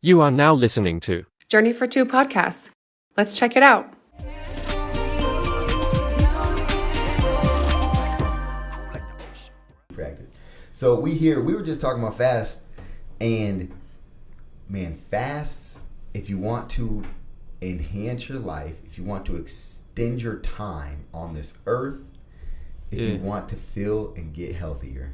You are now listening to Journey for Two podcast. Let's check it out. Practice. So we were just talking about fast, and man, fasts, if you want to enhance your life, if you want to extend your time on this earth, if you want to feel and get healthier,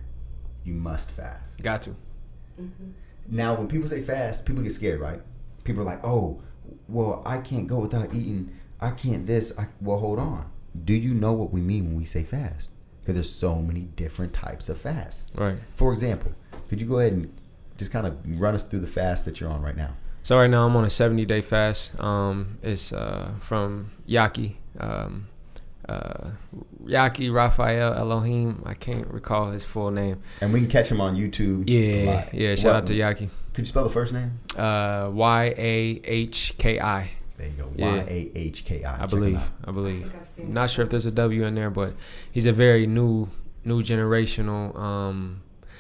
you must fast. Got to. Mm-hmm. Now, when people say fast, people get scared, right? People are like, oh, well, I can't go without eating. I can't this. Well, hold on. Do you know what we mean when we say fast? Because there's so many different types of fasts. Right. For example, could you go ahead and just kind of run us through the fast that you're on right now? So right now I'm on a 70-day fast. It's from Yaki. Yaki Raphael Elohim. I can't recall his full name. And we can catch him on YouTube. Yeah. Shout out to Yaki. Could you spell the first name? Yahki. There you go. Yeah. Yahki. I believe. Not sure if there's a W in there, but he's a very new generational.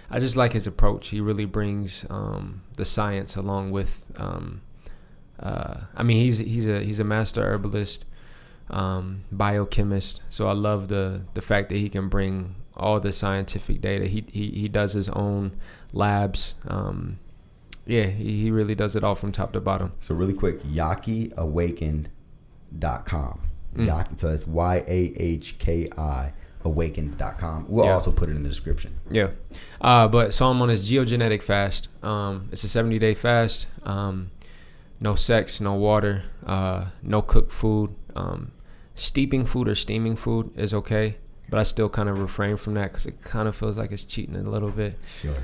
I just like his approach. He really brings the science along with. I mean, he's a master herbalist. Biochemist, so I love the fact that he can bring all the scientific data. He does his own labs. He really does it all from top to bottom. So really quick, YakiAwakened.com. Yaki, so it's YAHKI awakened.com. We'll also put it in the description. Yeah. But so I'm on this geogenetic fast. It's a 70-day fast. No sex, no water, no cooked food. Steeping food or steaming food is okay, but I still kind of refrain from that because it kind of feels like it's cheating a little bit. Sure.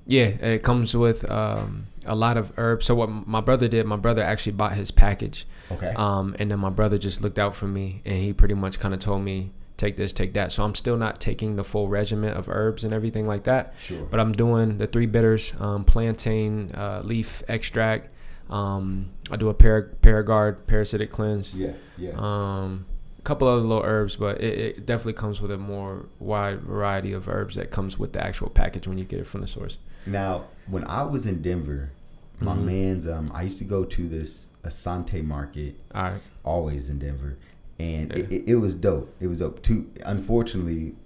It comes with a lot of herbs. So what my brother did, my brother actually bought his package. Okay. And then my brother just looked out for me, and he pretty much kind of told me, take this, take that. So I'm still not taking the full regimen of herbs and everything like that. Sure. But I'm doing the 3 bitters, plantain leaf extract. I do a Paragard parasitic cleanse. Yeah. A couple other little herbs, but it definitely comes with a more wide variety of herbs that comes with the actual package when you get it from the source. Now, when I was in Denver, my man's I used to go to this Asante market. All right. Always in Denver, and it was dope. It was dope too. Unfortunately,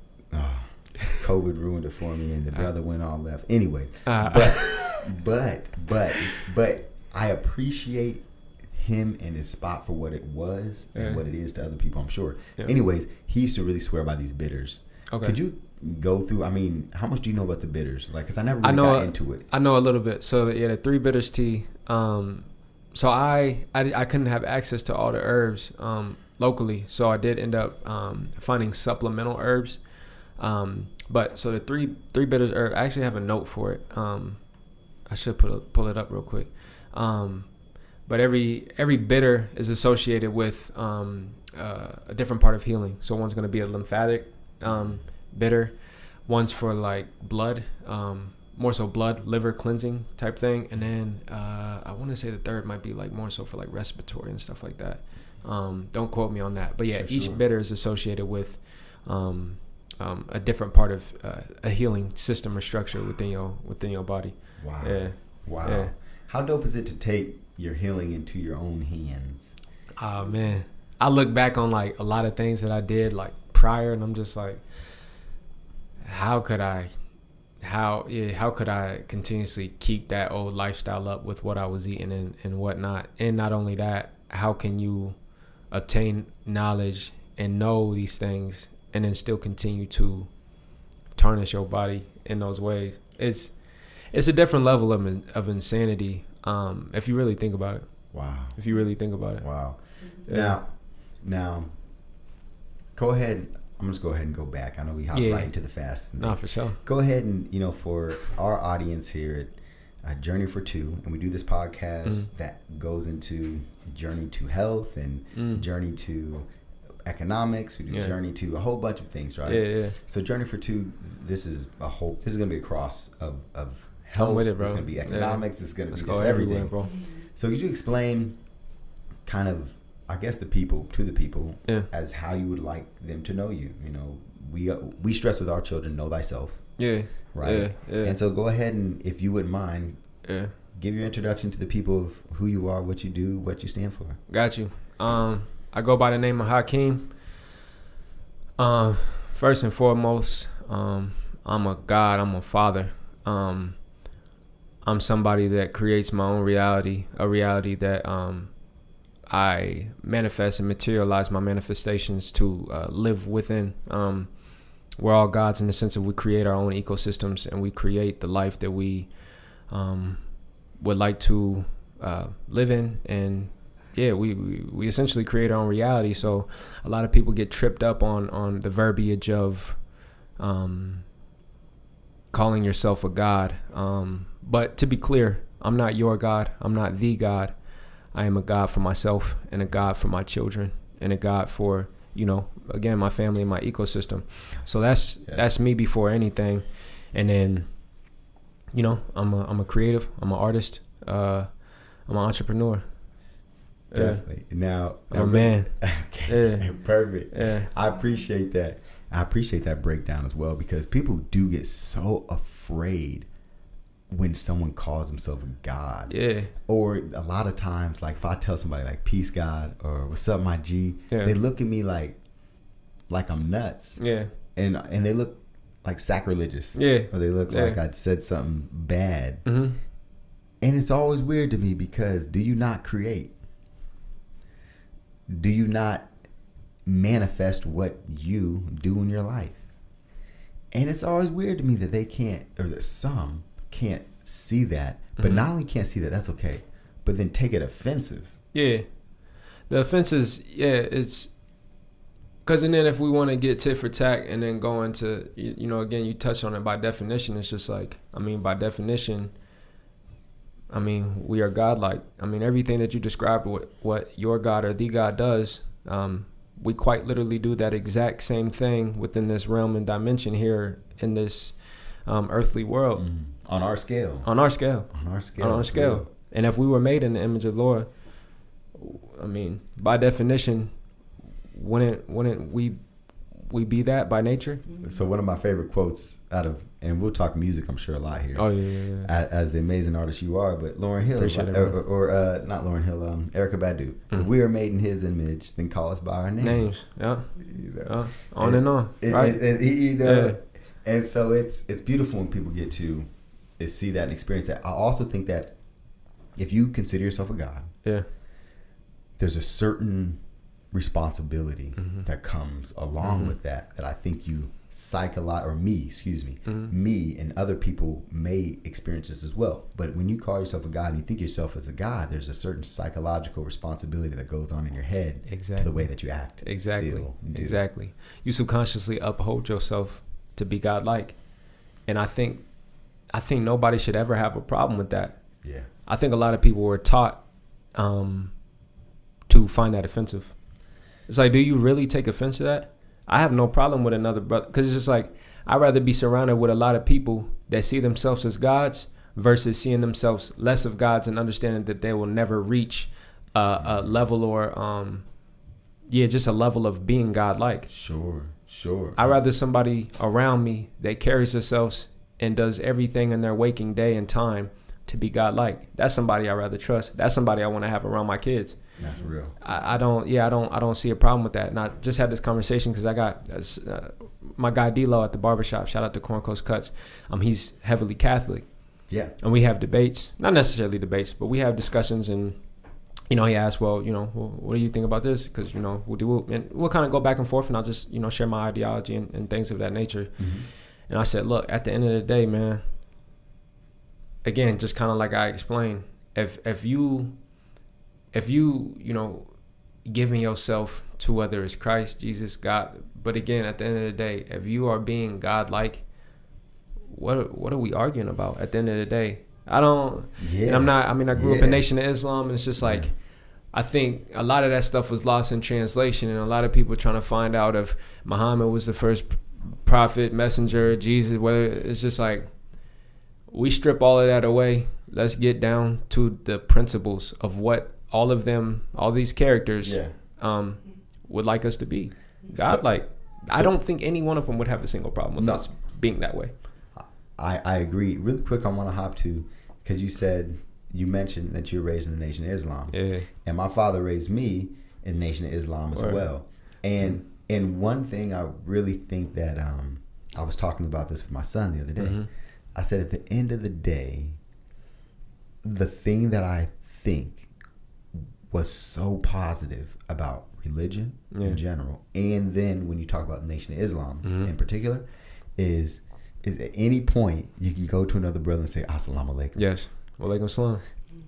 COVID ruined it for me, and the brother went all left. Anyway, but I appreciate him and his spot for what it was and what it is to other people, I'm sure. Yeah. Anyways, he used to really swear by these bitters. Okay. Could you go through, I mean, how much do you know about the bitters? Like, because I never really got into it. I know a little bit. So, the 3 bitters tea. So I couldn't have access to all the herbs locally. So I did end up finding supplemental herbs. But so the three bitters herb, I actually have a note for it. I should pull it up real quick. But every bitter is associated with a different part of healing. So one's going to be a lymphatic bitter, one's for like blood, more so blood, liver cleansing type thing, and then I want to say the third might be like more so for like respiratory and stuff like that. Don't quote me on that, but yeah, each bitter is associated with a different part of a healing system or structure within your body. Wow. Yeah. Wow. Yeah. How dope is it to take your healing into your own hands? Oh man, I look back on like a lot of things that I did like prior, and I'm just like, how could I continuously keep that old lifestyle up with what I was eating and whatnot? And not only that, how can you obtain knowledge and know these things and then still continue to tarnish your body in those ways? It's a different level of insanity, if you really think about it. Wow. If you really think about it. Wow. Yeah. Now, go ahead. I'm just go ahead and go back. I know we hop right into the fast. No, for sure. Go ahead and, for our audience here at Journey for Two, and we do this podcast that goes into journey to health and journey to economics. We do journey to a whole bunch of things, right? Yeah. So Journey for Two, this is going to be a cross of health. I'm with it, bro. It's going to be economics. It's going to be just everywhere, everything, bro. So could you explain kind of, I guess, to the people as how you would like them to know you? We stress with our children, know thyself. Yeah. Right. Yeah. And so go ahead and, if you wouldn't mind, give your introduction to the people of who you are, what you do, what you stand for. Got you. I go by the name of HAKIM. First and foremost, I'm a God. I'm a father. I'm somebody that creates my own reality, a reality that I manifest and materialize my manifestations to live within. We're all gods in the sense of we create our own ecosystems and we create the life that we would like to live in. And yeah, we essentially create our own reality. So a lot of people get tripped up on the verbiage of calling yourself a god. But to be clear, I'm not your God. I'm not the God. I am a God for myself and a God for my children and a God for, again, my family and my ecosystem. So that's me before anything. And then, I'm a creative. I'm an artist. I'm an entrepreneur. Definitely. Now I'm a man. Okay. Yeah. Perfect. Yeah. I appreciate that. I appreciate that breakdown as well, because people do get so afraid when someone calls themselves a god. Yeah. Or a lot of times, like if I tell somebody like peace God or what's up my G, they look at me like I'm nuts. Yeah. And they look like sacrilegious. Yeah. Or they look like I said something bad. Mm-hmm. And it's always weird to me, because do you not create? Do you not manifest what you do in your life? And it's always weird to me that they can't, or that some can't see that. But not only can't see that, that's okay, but then take it offensive. Yeah. The offense is, it's because, and then if we want to get tit for tat and then go into, again, you touch on it, by definition, it's just like, by definition, we are godlike. Everything that you described, what your God or the God does, we quite literally do that exact same thing within this realm and dimension here in this earthly world. On our scale. On our scale. And if we were made in the image of the Lord, by definition, wouldn't we be that by nature? So one of my favorite quotes and we'll talk music, I'm sure, a lot here. Oh yeah. As the amazing artist you are, but Lauryn Hill, or not Lauryn Hill, Erykah Badu. If we are made in His image, then call us by our names. Yeah. On and on. Right. And so it's beautiful when people get to see that and experience that. I also think that if you consider yourself a god, there's a certain responsibility that comes along with that I think you me and other people may experience this as well. But when you call yourself a god and you think yourself as a god, there's a certain psychological responsibility that goes on in your head to the way that you act. Feel, exactly. You subconsciously uphold yourself to be godlike, and I think nobody should ever have a problem with that. Yeah. I think a lot of people were taught to find that offensive. It's like, do you really take offense to that? I have no problem with another brother, because it's just like, I'd rather be surrounded with a lot of people that see themselves as gods versus seeing themselves less of gods and understanding that they will never reach a level or just a level of being godlike. Sure. I'd rather somebody around me that carries themselves and does everything in their waking day and time to be godlike. That's somebody I'd rather trust. That's somebody I want to have around my kids. That's real. I don't see a problem with that. And I just had this conversation because I got my guy D-Lo at the barbershop. Shout out to Corn Coast Cuts. He's heavily Catholic. Yeah. And we have debates, not necessarily debates, but we have discussions. And he asked, well, what do you think about this? Because we'll kind of go back and forth, and I'll just share my ideology and things of that nature. And I said, look, at the end of the day, man. Again, just kind of like I explained, if you giving yourself to whether it's Christ, Jesus, God, but again, at the end of the day, if you are being godlike, what are we arguing about? At the end of the day, I don't. Yeah. And I'm not. I grew up in Nation of Islam, and it's just like, I think a lot of that stuff was lost in translation, and a lot of people trying to find out if Muhammad was the first prophet, messenger, Jesus. Whether it's just like, we strip all of that away. Let's get down to the principles of what all of them, all these characters, would like us to be. God, I don't think any one of them would have a single problem with us being that way. I agree. Really quick, I want to hop to, because you said you mentioned that you were raised in the Nation of Islam. Yeah. And my father raised me in the Nation of Islam as well. And one thing I really think that I was talking about this with my son the other day. I said, at the end of the day, the thing that I think was so positive about religion in general, and then when you talk about the Nation of Islam in particular, is at any point you can go to another brother and say, Assalamu alaikum. Yes. Walaikum salam.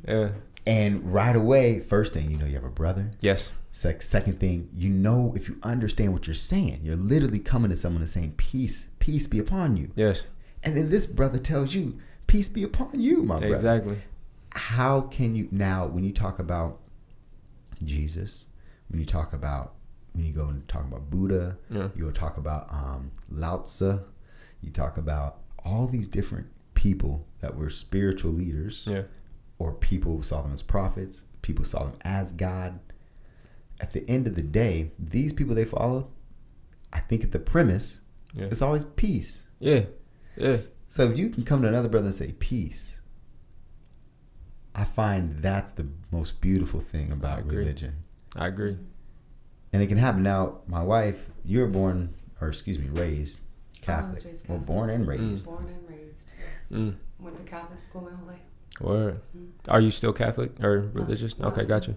Yeah. And right away, first thing, you have a brother. Yes. Second thing, if you understand what you're saying, you're literally coming to someone and saying, peace be upon you. Yes. And then this brother tells you, peace be upon you, my brother. Exactly. How can you, now, when you talk about Jesus, when you go and talk about Buddha, you go talk about Lao Tzu, you talk about all these different people that were spiritual leaders, or people who saw them as prophets, people saw them as God. At the end of the day, these people they followed, I think at the premise, it's always peace. Yeah. So if you can come to another brother and say peace, I find that's the most beautiful thing about religion. I agree. And it can happen. Now, my wife, you were raised Catholic. Well, born and raised. Born and raised, yes. Went to Catholic school my whole life. Word. Are you still Catholic or religious? No. Okay, got you.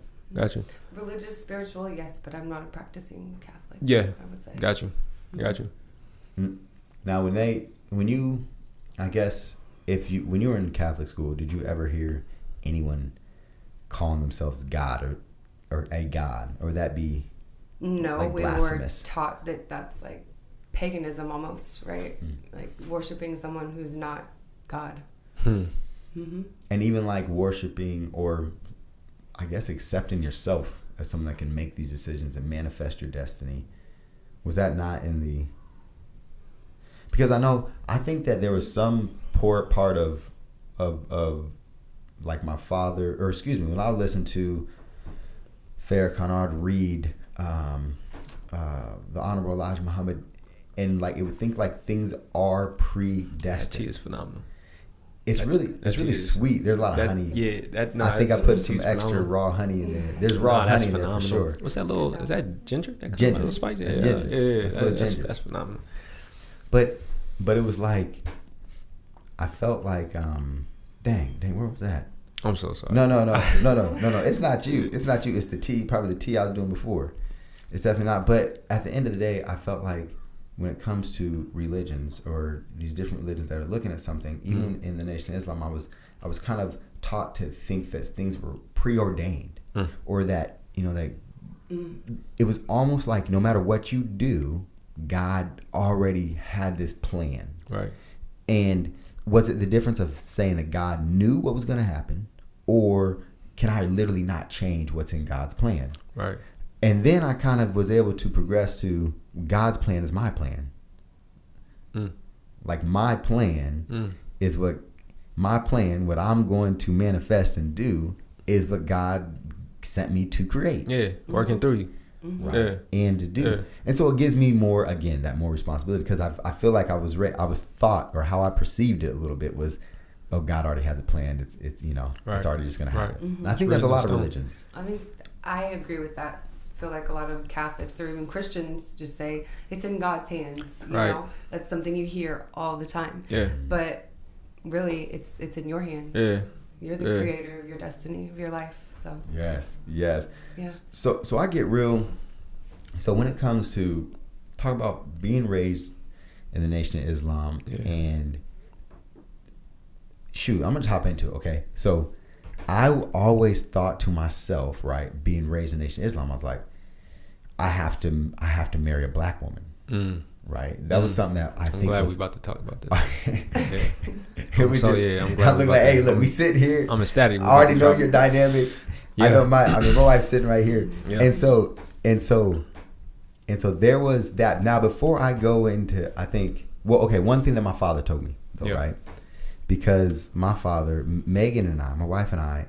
Religious, spiritual, yes, but I'm not a practicing Catholic. Yeah, I would say. Got you. Now, when you were in Catholic school, did you ever hear anyone calling themselves God or a god, or would that be like we blasphemous? Were taught that that's like paganism almost, right? Like worshiping someone who's not God. And even like worshiping, or I guess accepting yourself as someone that can make these decisions and manifest your destiny. Was that not in the... Because I think that there was some poor part of like my father, or when I listened to Farrakhan read the Honorable Elijah Muhammad, and like it would think like things are predestined. That tea is phenomenal. It's really sweet. There's a lot of honey. Yeah, I think I put some extra raw honey in there. There's raw honey in there for sure. What's that little? Is that ginger? Ginger. Little spice? Yeah, ginger. That's phenomenal. But it was like, I felt like, dang, where was that? I'm so sorry. No. It's not you. It's the tea. Probably the tea I was doing before. It's definitely not. But at the end of the day, I felt like when it comes to religions, or these different religions that are looking at something, even in the Nation of Islam, I was kind of taught to think that things were preordained, or that it was almost like no matter what you do, God already had this plan. Right. And was it the difference of saying that God knew what was going to happen, or can I literally not change what's in God's plan? Right. And then I kind of was able to progress to God's plan is my plan. Like my plan is what I'm going to manifest and do is what God sent me to create. Yeah, working through you. Right. Yeah. And to do. Yeah. And so it gives me more responsibility, because I feel like I was thought, or how I perceived it a little bit was, oh, God already has a plan. It's it's already just going to happen. I think that's a lot of religions. I think I agree with that. I feel like a lot of Catholics or even Christians just say it's in God's hands. You know, that's something you hear all the time. Yeah. But really, it's in your hands. Yeah. You're the creator of your destiny, of your life. So. Yes. Yeah. So I get real. So when it comes to talk about being raised in the Nation of Islam, and I'm gonna hop into it. Okay. So I always thought to myself, right, being raised in the Nation of Islam, I was like, I have to marry a black woman. Right. That was something that I'm glad we're about to talk about this. I'm glad. I'm like, hey, look, we sit here. I'm ecstatic. I already know your dynamic. Yeah. I know my wife's sitting right here. Yeah. And so there was that. Now, before I go into, one thing that my father told me, though, right? Because my father, Megan and I, my wife and I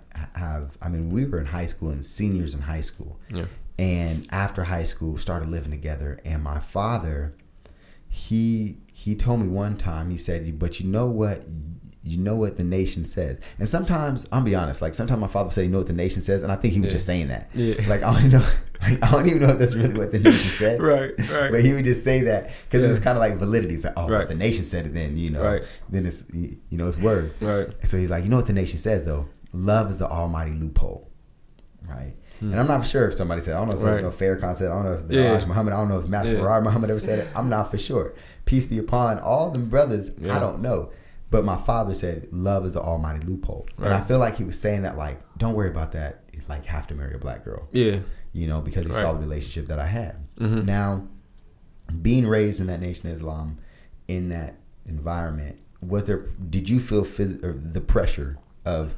we were in high school and seniors in high school. Yeah. And after high school, started living together. And my father, he told me one time, he said, but you know what? you know what the nation says. And sometimes, I'll be honest, like sometimes my father would say, you know what the nation says? And I think he was just saying that. Yeah. Like, I don't even know if that's really what the nation said. Right. But he would just say that because it was kind of like validity. It's like, if the nation said it, then, then it's, it's word. Right. And so he's like, you know what the nation says though? Love is the almighty loophole. Right. And I'm not sure if somebody said, I don't know if Farrakhan said, I don't know if Raj Muhammad, I don't know if Master Farrar Muhammad ever said it. I'm not for sure. Peace be upon all them brothers. I don't know. But my father said, love is the almighty loophole. Right. And I feel like he was saying that, like, don't worry about that. It's like, have to marry a black girl. Yeah. Because he saw the relationship that I had. Mm-hmm. Now, being raised in that Nation of Islam, in that environment, did you feel the pressure of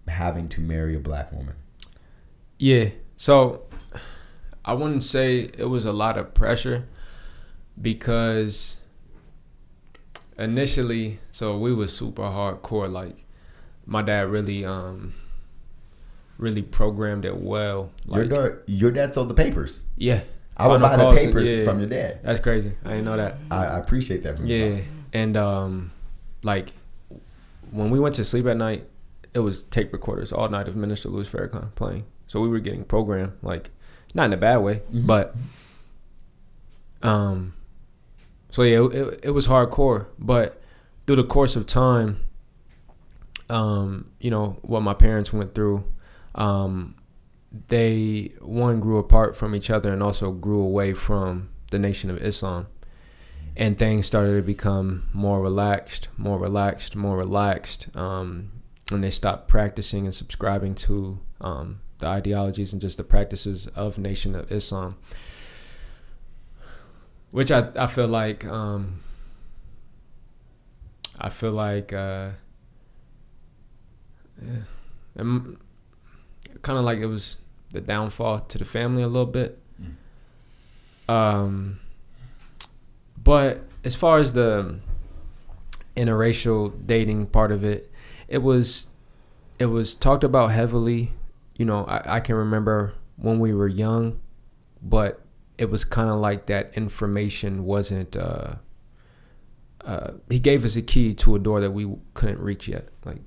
having to marry a black woman? Yeah. So I wouldn't say it was a lot of pressure because initially, so we was super hardcore. Like my dad really programmed it well. Like, your dad sold the papers. Yeah. I would buy the papers from your dad. That's crazy. I didn't know that. I appreciate that from you. Yeah. And like when we went to sleep at night, it was tape recorders all night of Minister Louis Farrakhan playing. So we were getting programmed, like, not in a bad way, but so yeah, it was hardcore. But through the course of time, what my parents went through, they grew apart from each other and also grew away from the Nation of Islam, and things started to become more relaxed, and they stopped practicing and subscribing to the ideologies and just the practices of Nation of Islam, which I feel like kind of like it was the downfall to the family a little bit. But as far as the interracial dating part of it, it was talked about heavily. I can remember when we were young, but it was kind of like that information wasn't, he gave us a key to a door that we couldn't reach yet. Like,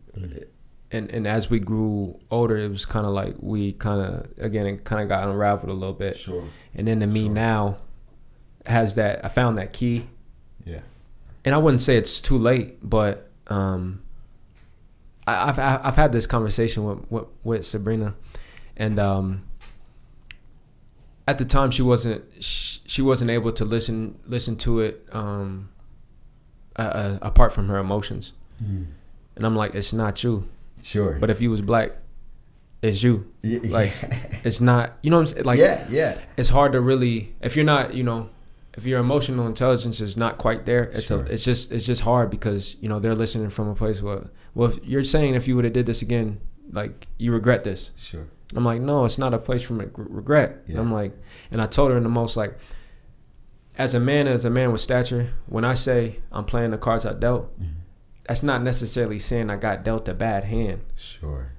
and as we grew older, it was kind of like we kind of got unraveled a little bit. Sure. And then me now has that, I found that key. Yeah. And I wouldn't say it's too late, but, I've had this conversation with Sabrina, and at the time she wasn't able to listen to it apart from her emotions, and I'm like, it's not you. Sure. But if you was black, it's you. Yeah. Like, it's not. You know what I'm saying? Like, yeah. It's hard to really, if you're not, if your emotional intelligence is not quite there, it's just hard because they're listening from a place where, well, if you're saying if you would have did this again, like, you regret this. Sure. I'm like, no, it's not a place for regret. Yeah. And I'm like, and I told her in the most, like, as a man with stature, when I say I'm playing the cards I dealt, that's not necessarily saying I got dealt a bad hand. Sure.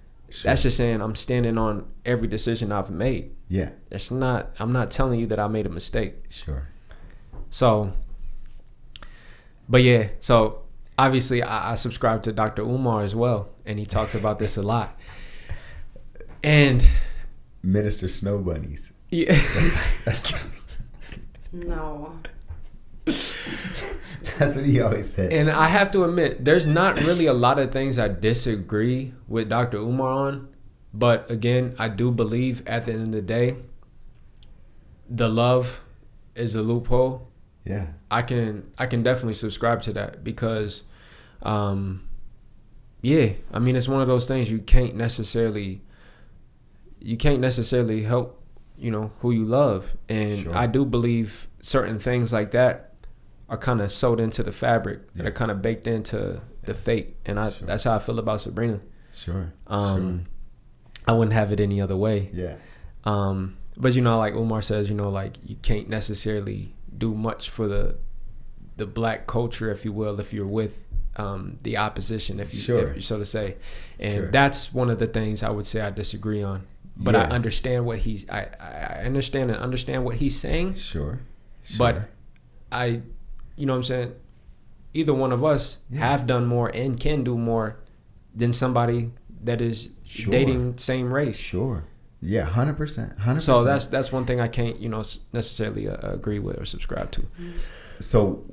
That's just saying I'm standing on every decision I've made. Yeah. I'm not telling you that I made a mistake. Sure. So, but yeah, so obviously I subscribe to Dr. Umar as well, and he talks about this a lot. And Minister Snow Bunnies. Yeah. No. That's what he always says. And I have to admit, there's not really a lot of things I disagree with Dr. Umar on. But again, I do believe at the end of the day, the love is a loophole. Yeah. I can definitely subscribe to that because, yeah, I mean, it's one of those things you can't necessarily help, who you love. And sure. I do believe certain things like that are kind of sewed into the fabric, that are kind of baked into the fate. And sure. That's how I feel about Sabrina. Sure. Sure. I wouldn't have it any other way. Yeah. But like Umar says, like, you can't necessarily do much for the black culture, if you will, if you're with the opposition, if you so to say. And sure. That's one of the things I would say I disagree on. But I understand what I understand what he's saying. Sure. But you know what I'm saying? either one of us have done more and can do more than somebody that is dating same race. Sure. Yeah, 100%. So that's one thing I can't, necessarily agree with or subscribe to. So,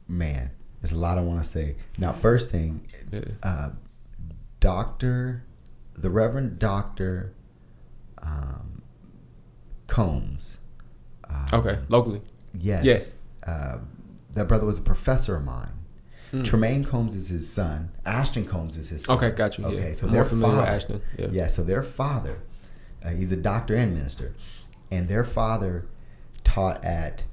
man, there's a lot I want to say. Now, first thing, the Reverend Dr. Combs. Okay, locally. Yes. Yeah. That brother was a professor of mine. Tremaine Combs is his son. Ashton Combs is his son. Okay, got you. Okay, yeah. so I'm their more familiar father, with Ashton. Yeah, so their father, he's a doctor and minister, and their father taught at,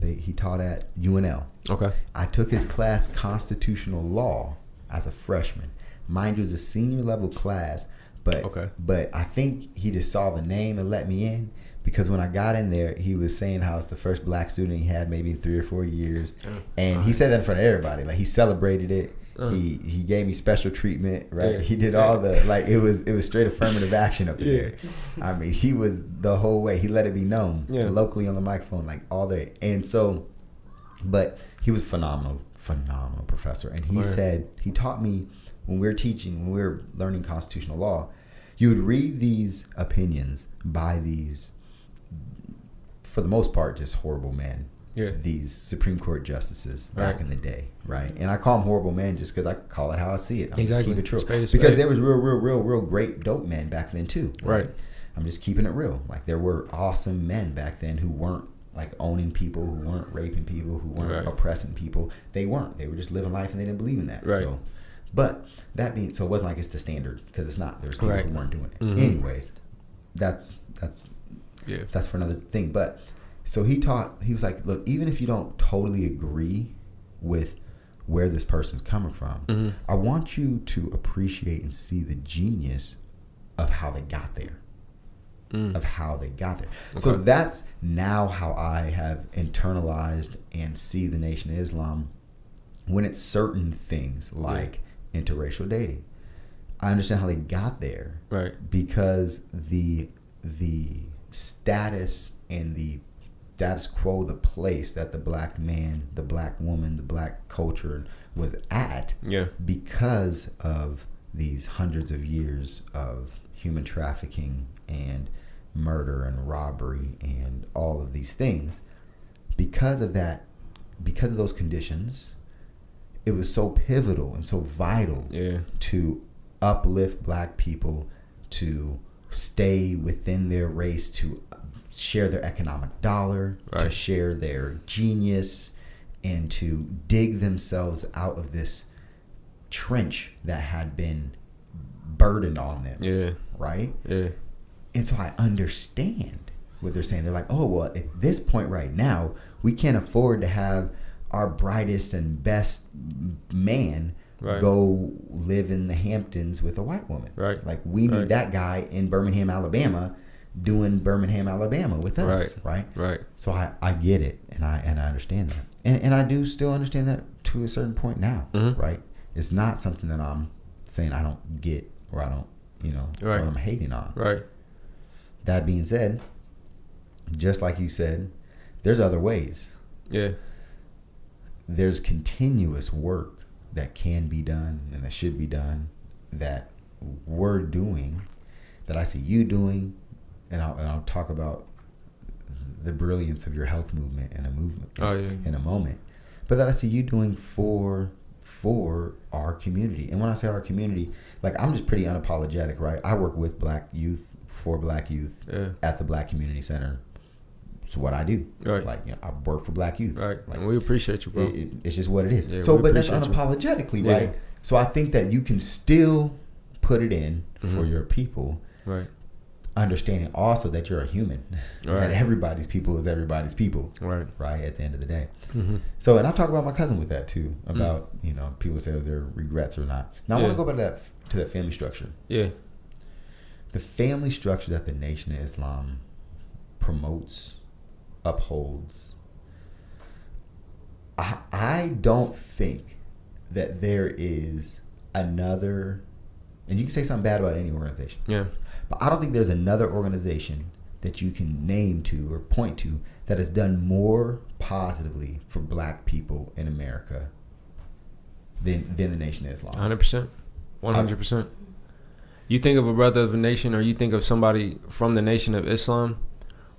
he taught at UNL. Okay. I took his class, Constitutional Law, as a freshman. Mind you, it was a senior level class, but I think he just saw the name and let me in. Because when I got in there, he was saying how it's the first black student he had maybe in 3 or 4 years. And he said that in front of everybody. Like, he celebrated it. He gave me special treatment, right? Yeah. He did all the, like, it was straight affirmative action up there. I mean, he was the whole way. He let it be known locally on the microphone, like, all day. And so, but he was phenomenal professor. And he said, he taught me when we were learning constitutional law, you would read these opinions by these, for the most part, just horrible men. Yeah. These Supreme Court justices back in the day, right? And I call them horrible men just because I call it how I see it. I'm just keeping it true. Because there was real great dope men back then too. Right? I'm just keeping it real. Like, there were awesome men back then who weren't like owning people, who weren't raping people, who weren't oppressing people. They weren't. They were just living life and they didn't believe in that. Right. So, but that being, so it wasn't like it's the standard, because it's not. There's people who weren't doing it. Mm-hmm. Anyways, that's for another thing. But so he was like, look, even if you don't totally agree with where this person's coming from, I want you to appreciate and see the genius of how they got there. Okay. So that's now how I have internalized and see the Nation of Islam when it's certain things like interracial dating. I understand how they got there, right? Because the status and the status quo, the place that the black man, the black woman, the black culture was at, because of these hundreds of years of human trafficking and murder and robbery and all of these things. Because of that, because of those conditions, it was so pivotal and so vital to uplift black people, to stay within their race, to share their economic dollar, to share their genius, and to dig themselves out of this trench that had been burdened on them. Right? And so I understand what they're saying. They're like, oh, well, at this point right now, we can't afford to have our brightest and best man go live in the Hamptons with a white woman. Right. Like, we need that guy in Birmingham, Alabama, doing Birmingham, Alabama with us. Right. So I get it, and I understand that. And I do still understand that to a certain point now. Right. It's not something that I'm saying I don't get, or I don't, or I'm hating on. Right. That being said, just like you said, there's other ways. Yeah. There's continuous work that can be done and that should be done, that we're doing, that I see you doing, and I'll talk about the brilliance of your health movement and in a moment, but that I see you doing for our community. And when I say our community, like, I'm just pretty unapologetic, right? I work with black youth, for black youth at the Black Community Center. It's what I do. Right. Like, I work for black youth. Right. Like, and we appreciate you, bro. It's just what it is. Yeah, so, but that's unapologetically, right? So I think that you can still put it in for your people. Right. Understanding also that you're a human. Right. That everybody's people is everybody's people. Right. Right. At the end of the day. So, and I talk about my cousin with that too. About, people say there are regrets or not. Now I want to go back to that family structure. Yeah. The family structure that the Nation of Islam promotes, upholds. I don't think that there is another, and you can say something bad about any organization. Yeah. But I don't think there's another organization that you can name to or point to that has done more positively for black people in America than the Nation of Islam? 100%. 100%. You think of a brother of a nation, or you think of somebody from the Nation of Islam.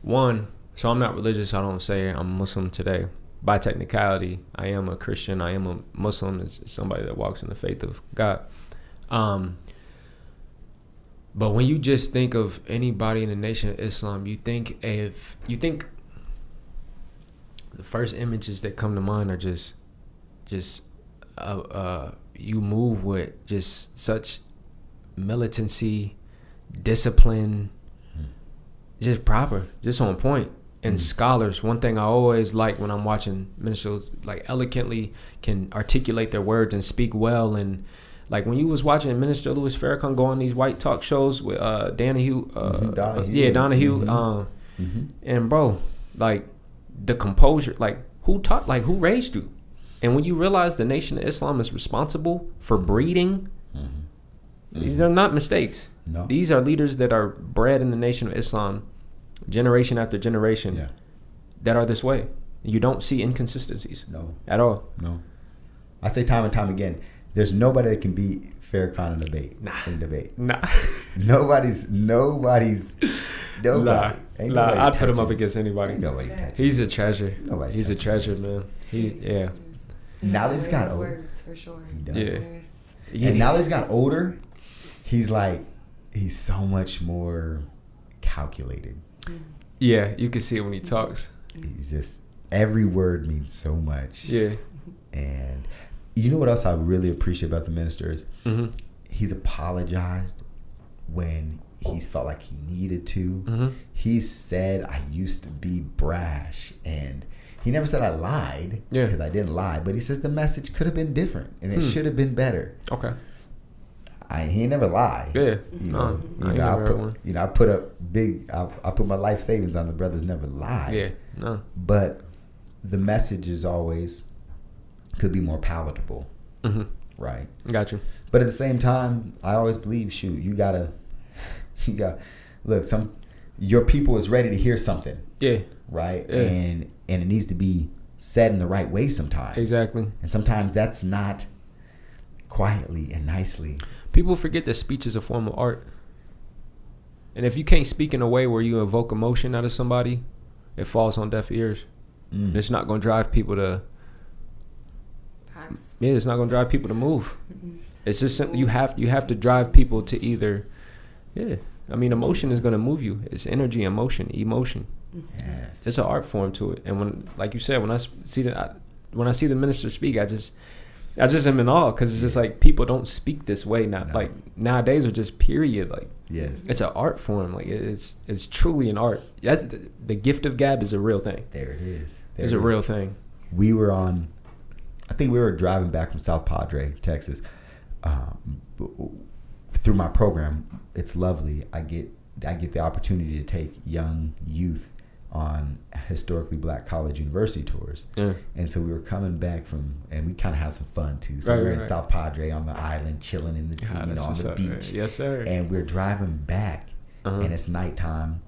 So I'm not religious. I don't say I'm Muslim today. By technicality, I am a Christian. I am a Muslim. Is somebody that walks in the faith of God. But when you just think of anybody in the Nation of Islam, you think the first images that come to mind are just you move with just such militancy, discipline, just proper, just on point. And scholars, one thing I always like when I'm watching ministers, like eloquently can articulate their words and speak well. And like when you was watching Minister Louis Farrakhan go on these white talk shows with Donahue. And bro, like the composure, like who raised you? And when you realize the Nation of Islam is responsible for breeding, these are not mistakes. No. These are leaders that are bred in the Nation of Islam, generation after generation, that are this way. You don't see inconsistencies. No. At all. No. I say time and time again, there's nobody that can beat Farrakhan in debate. Nah. Nobody's. I'd put him up against anybody. Nobody. He's a treasure. He's a treasure, man. Now that he's got older, words for sure. He does. Yeah. And now that he's got older, he's so much more calculated. Yeah, you can see it when he talks. He's just, every word means so much. Yeah. And you know what else I really appreciate about the ministers? He's apologized when he's felt like he needed to. He said, I used to be brash, and he never said I lied, because I didn't lie, but he says the message could have been different and it should have been better. Okay. He ain't never lied. Yeah. I put my life savings on the brothers never lied. Yeah. No. But the message is always could be more palatable. Right. Got you. But at the same time, I always believe, look, your people is ready to hear something. Yeah. Right. Yeah. And it needs to be said in the right way sometimes. Exactly. And sometimes that's not quietly and nicely. People forget that speech is a form of art. And if you can't speak in a way where you evoke emotion out of somebody, it falls on deaf ears. It's not going to drive people to... Facts. Yeah, it's not going to drive people to move. It's just you have to drive people to either... Yeah. I mean, emotion is going to move you. It's energy, emotion. Yes. It's an art form to it. And when, like you said, when I see the minister speak, I just am in awe, because it's just like people don't speak this way now. No. Like nowadays, are just period. Like it's an art form. Like it's truly an art. That's, the gift of gab is a real thing. There it is. It's a real thing. We were I think we were driving back from South Padre, Texas. Through my program, it's lovely. I get the opportunity to take young youth on historically black college university tours. And so we were coming back and we kind of had some fun too. So we were in South Padre on the island, chilling in the on the beach. Right. Yes, sir. And we're driving back, and it's nighttime.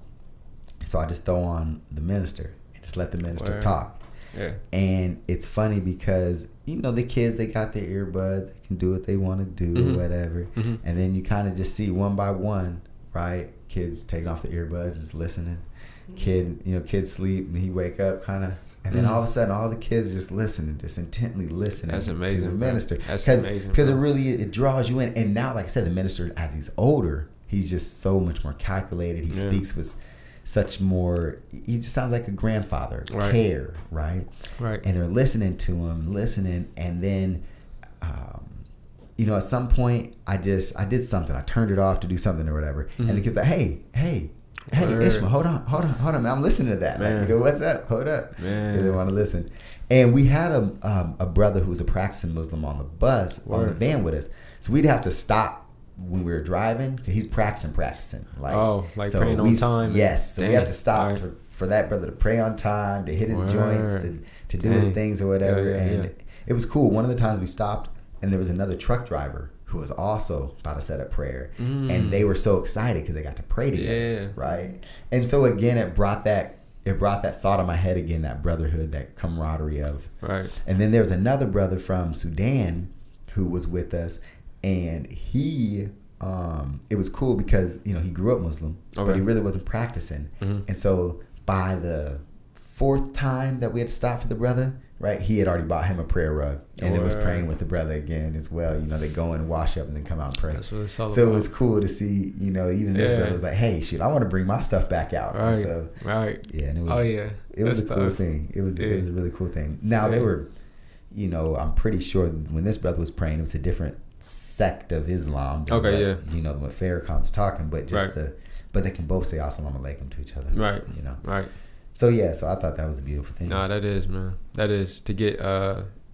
So I just throw on the minister and just let the minister talk. Yeah. And it's funny because the kids, they got their earbuds, they can do what they want to do, whatever. And then you kind of just see one by one, right? Kids taking off the earbuds, just listening. Kids sleep and he wake up kind of, and then all of a sudden all the kids are just listening, just intently listening. That's amazing, to the minister. That's amazing, because it draws you in. And now, like I said, the minister, as he's older, he's just so much more calculated. He speaks with such more, he just sounds like a grandfather. Care, right? And they're listening to him, and then at some point I did something, I turned it off to do something or whatever, and the kids like, hey Ishmael, hold on, man, I'm listening to that, man. I go, what's up, hold up, man. They want to listen. And we had a brother who was a practicing Muslim on the bus, on the van with us, so we'd have to stop when we were driving, because he's practicing so praying on time. Yes, so we have to stop for that brother to pray on time, to hit his joints, to do his things or whatever. It was cool. One of the times we stopped, and there was another truck driver who was also about to set up prayer. And they were so excited because they got to pray together, right? And so again, it brought that thought in my head again, that brotherhood, that camaraderie of. Right. And then there was another brother from Sudan who was with us, and he, it was cool because, you know, he grew up Muslim, but he really wasn't practicing. And so by the 4th time that we had to stop for the brother, right, he had already bought him a prayer rug and then was praying with the brother again as well. You know, they go and wash up and then come out and pray. That's what it's all so about. It was cool to see, you know, even this brother was like, hey, shoot, I want to bring my stuff back out. Right. So, yeah, and it was, it was a cool thing. It was a really cool thing. Now, they were, you know, I'm pretty sure when this brother was praying, it was a different sect of Islam. Than what, you know, when Farrakhan's talking, but just but they can both say Assalamu alaikum to each other. Right. You know. Right. So yeah, so I thought that was a beautiful thing. Nah, that is, man. That is to get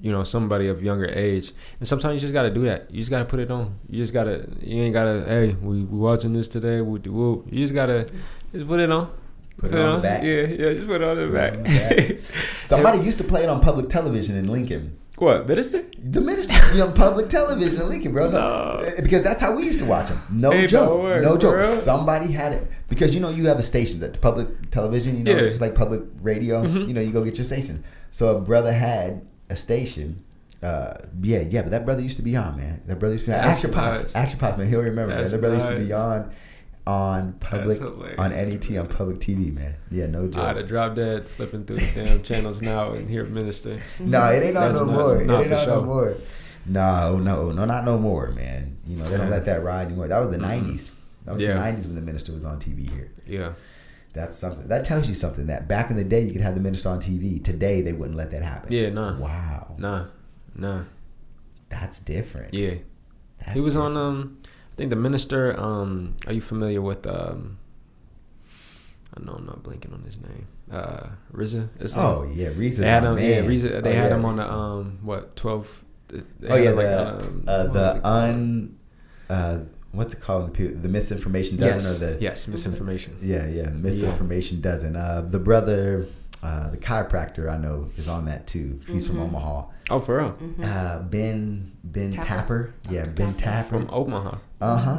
you know, somebody of younger age, and sometimes you just gotta do that. You just gotta put it on. You ain't gotta. Hey, we watching this today. You just gotta put it on. Put it on the back. Yeah, just put it on the back. Somebody used to play it on public television in Lincoln. What, minister? The minister used to be on public television in Lincoln, bro. No. Because that's how we used to watch them. No joke. No joke. Somebody had it. Because, you know, you have a station at the public television, you know, just like public radio. You know, you go get your station. So a brother had a station. But that brother used to be on, man. That brother used to be on. Action Pops, man. He'll remember, man. That brother used to be on public, on NET, on public TV, man. Yeah, no joke. I'd have dropped dead flipping through the damn channels now and hear minister. No, it ain't on no more. It ain't on no more. No, not no more, man. You know, they don't let that ride anymore. That was the 90s. That was the 90s when the minister was on TV here. Yeah. That's something. That tells you something, that back in the day you could have the minister on TV. Today they wouldn't let that happen. Yeah, nah. Wow. Nah. That's different. Yeah. He was different. On I think the minister, are you familiar with I know I'm not blanking on his name. Reza. Oh yeah, Reza. They had him. Man. Yeah, Reza. They had him on the 12. What's it called? The misinformation dozen misinformation. The misinformation dozen. The brother, the chiropractor I know is on that too. He's from Omaha. Oh, for real? Ben Tapper. Yeah, Ben Tapper from Omaha.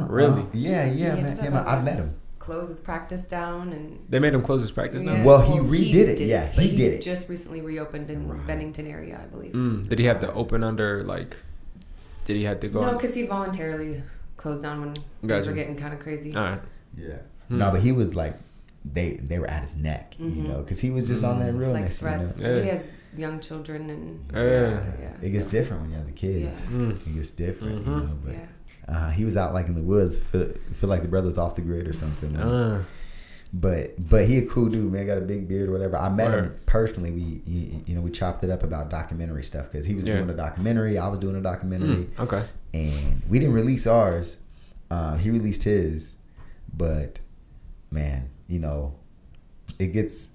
Really? Man. I've met him. Close his practice down, and they made him close his practice down. Well, he redid it. Yeah, he did it. Just recently reopened in Bennington area, I believe. Did he have to open under Did he have to go? No, because he voluntarily closed down when things were getting kind of crazy. All right. Yeah. No, but he was like, they were at his neck, you know, because he was just on that realness. Like threats. You know? He has young children, and it gets different when you have the kids. It gets different, you know. But he was out like in the woods. Feel like the brother was off the grid or something. But he a cool dude, man. Got a big beard or whatever. I met him personally. We chopped it up about documentary stuff because he was doing a documentary. I was doing a documentary. Okay. And we didn't release ours. He released his, but man, you know, it gets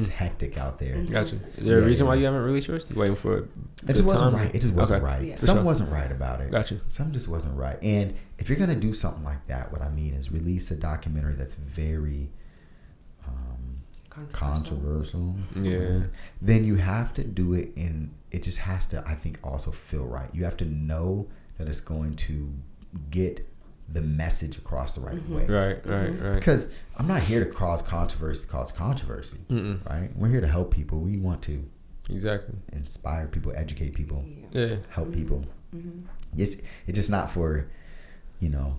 hectic out there. Gotcha. Is there a reason why you haven't released yours? You waiting for it? It just wasn't right. It just wasn't right. Yeah. Something wasn't right about it. Gotcha. Something just wasn't right. And if you're gonna do something like that, what I mean is release a documentary that's very controversial. Yeah. Then you have to do it it just has to, I think, also feel right. You have to know that it's going to get the message across the right way. Right. Because I'm not here to cause controversy. Right? We're here to help people. We want to inspire people, educate people, help people. It's just not for, you know,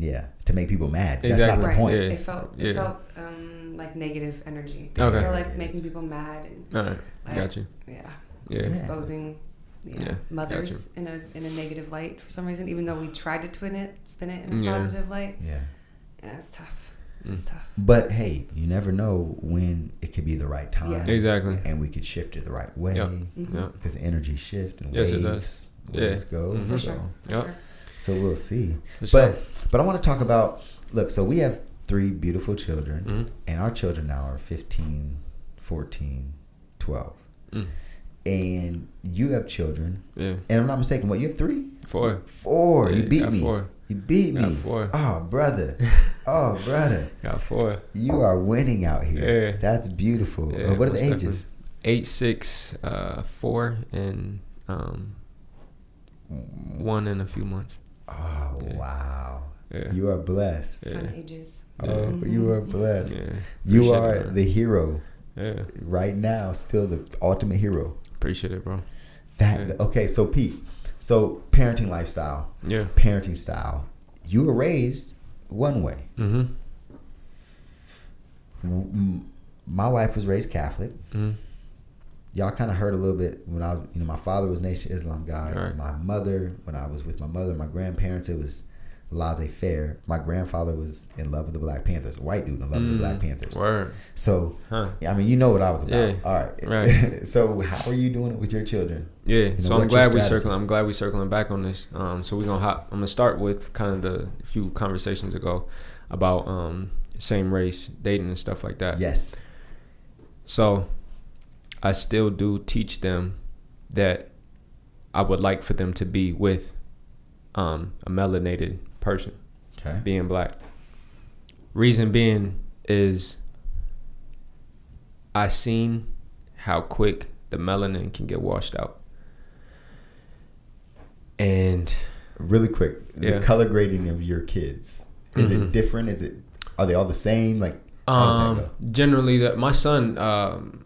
to make people mad. That's not the point. It felt like negative energy. I feel like making people mad and got you. Exposing mothers in a negative light for some reason, even though we tried to spin it in a positive light. It's tough. It's tough. But hey, you never know when it could be the right time. Exactly. And we could shift it the right way. Because energy shift and waves. It does. Waves go. For sure. So we'll see. But I want to talk about, look, so we have 3 beautiful children, and our children now are 15, 14, 12. And you have children. Yeah. And I'm not mistaken, what, you have 3? 4. 4. Yeah, you beat me. 4. You beat me. Got 4. Oh, brother. Got 4. You are winning out here. Yeah. That's beautiful. Yeah, what are the ages? 8, 6, 4, and 1 in a few months. Oh, wow. Yeah. You are blessed. Fun ages. Oh, you are blessed. Yeah. You are the hero. Yeah. Right now, still the ultimate hero. Appreciate it, bro. Okay, so Pete, so parenting lifestyle. Yeah. Parenting style. You were raised one way. My wife was raised Catholic. Y'all kind of heard a little bit when I was, my father was Nation Islam guy. Right. My mother, when I was with my mother, my grandparents, it was laissez-faire. My grandfather was in love with the Black Panthers, a white dude in love with the Black Panthers. Word. So, I mean, you know what I was about. Yeah. All right. Right. So, how are you doing it with your children? Yeah. So I'm glad we circling back on this. So I'm gonna start with kind of the few conversations ago about same race dating and stuff like that. Yes. So I still do teach them that I would like for them to be with a melanated person, okay, being Black. Reason being is I seen how quick the melanin can get washed out. And really quick, the color grading of your kids, is it different? Are they all the same? Like, how does that go? Generally, my son,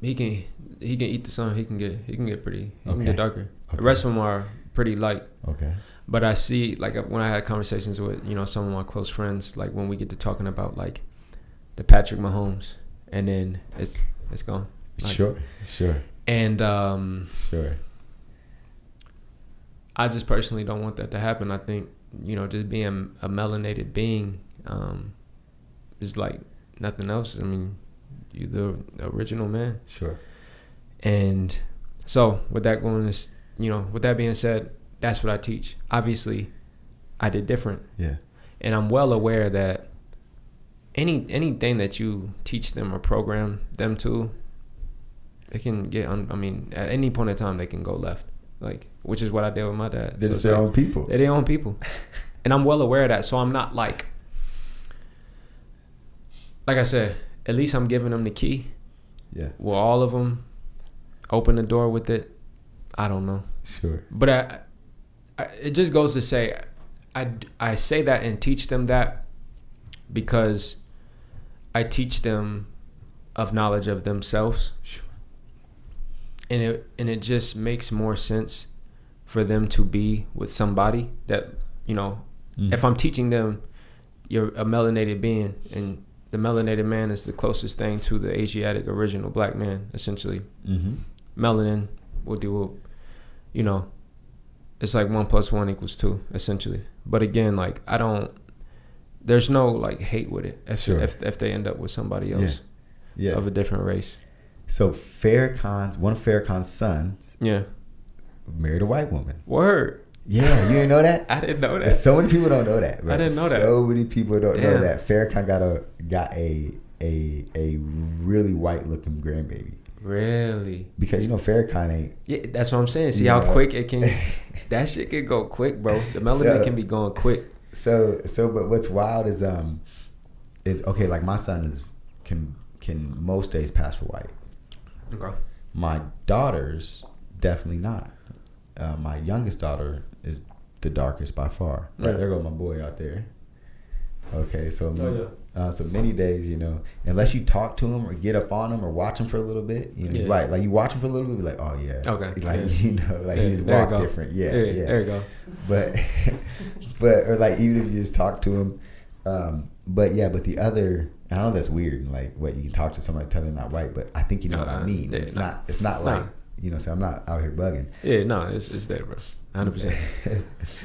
he can eat the sun. He can get pretty. He can get darker. Okay. The rest of them are pretty light. Okay. But I see, like, when I had conversations with some of my close friends, like when we get to talking about like the Patrick Mahomes, and then it's gone. Like, sure. And sure. I just personally don't want that to happen. I think just being a melanated being is like nothing else. I mean, you the original man. Sure. And so with that with that being said, that's what I teach. Obviously, I did different. Yeah. And I'm well aware that anything that you teach them or program them to, it can get at any point in time they can go left. Like, which is what I did with my dad. They're just their own people. They're their own people. And I'm well aware of that. So I'm not like I said, at least I'm giving them the key. Yeah. Will all of them open the door with it? I don't know. Sure. But I it just goes to say, I say that and teach them that because I teach them of knowledge of themselves. Sure. And it just makes more sense for them to be with somebody that, if I'm teaching them you're a melanated being, and the melanated man is the closest thing to the Asiatic original Black man, essentially. Melanin will do, it's like 1 + 1 = 2, essentially. But again, like, there's no like hate with it if they end up with somebody else of a different race. So one of Farrakhan's sons married a white woman. Word. Yeah, you didn't know that? I didn't know that. So many people don't know that. Bro. I didn't know that. So many people don't know that. Farrakhan got a really white looking grandbaby. Really? Because Farrakhan ain't. Yeah, that's what I'm saying. See how quick it can. That shit can go quick, bro. The melanin can be going quick. But what's wild is okay. Like, my son can most days pass for white. Okay. My daughters definitely not. My youngest daughter is the darkest by far. Right, there goes my boy out there. Okay, so so many days, unless you talk to him or get up on him or watch him for a little bit, he's right. Like, you watch him for a little bit, be like, oh yeah, okay, like he just walk different, yeah. There you go. But or like, even if you just talk to him, but the other. And I know that's weird, like, what, you can talk to somebody, tell them they're not white, but I think you know what I mean. It's not like, so I'm not out here bugging. Yeah, no, it's there, bro. 100%.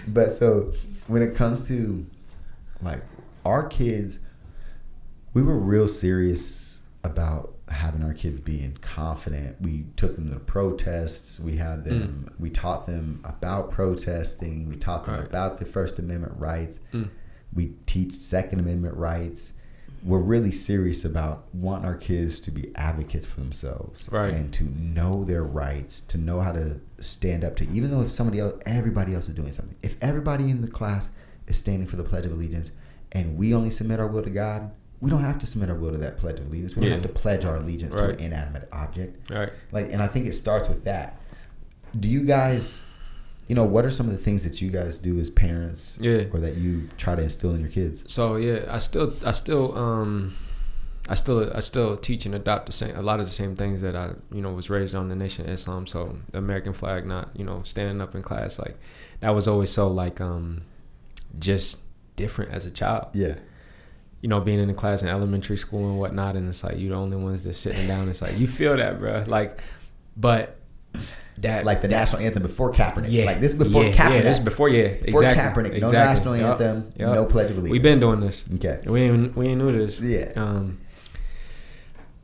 But so when it comes to like our kids, we were real serious about having our kids being confident. We took them to protests. We had them. We taught them about protesting. We taught them about the First Amendment rights. We teach Second Amendment rights. We're really serious about wanting our kids to be advocates for themselves, and to know their rights, to know how to stand up to, even though if everybody else is doing something. If everybody in the class is standing for the Pledge of Allegiance and we only submit our will to God, we don't have to submit our will to that Pledge of Allegiance. We don't have to pledge our allegiance to an inanimate object. Right. Like, and I think it starts with that. Do you guys, what are some of the things that you guys do as parents, or that you try to instill in your kids? So I still teach and adopt a lot of the same things that I was raised on, the Nation of Islam. So the American flag, not standing up in class, like that was always so like just different as a child. Yeah. Being in the class in elementary school and whatnot, and it's like you're the only ones that's sitting down. It's like you feel that, bro. Like, but that like the national anthem before Kaepernick. Yeah, like this is before Kaepernick. Yeah, this is before exactly. Kaepernick, no national anthem, no Pledge of Allegiance. We've been doing this. Okay, we ain't new to this. Yeah.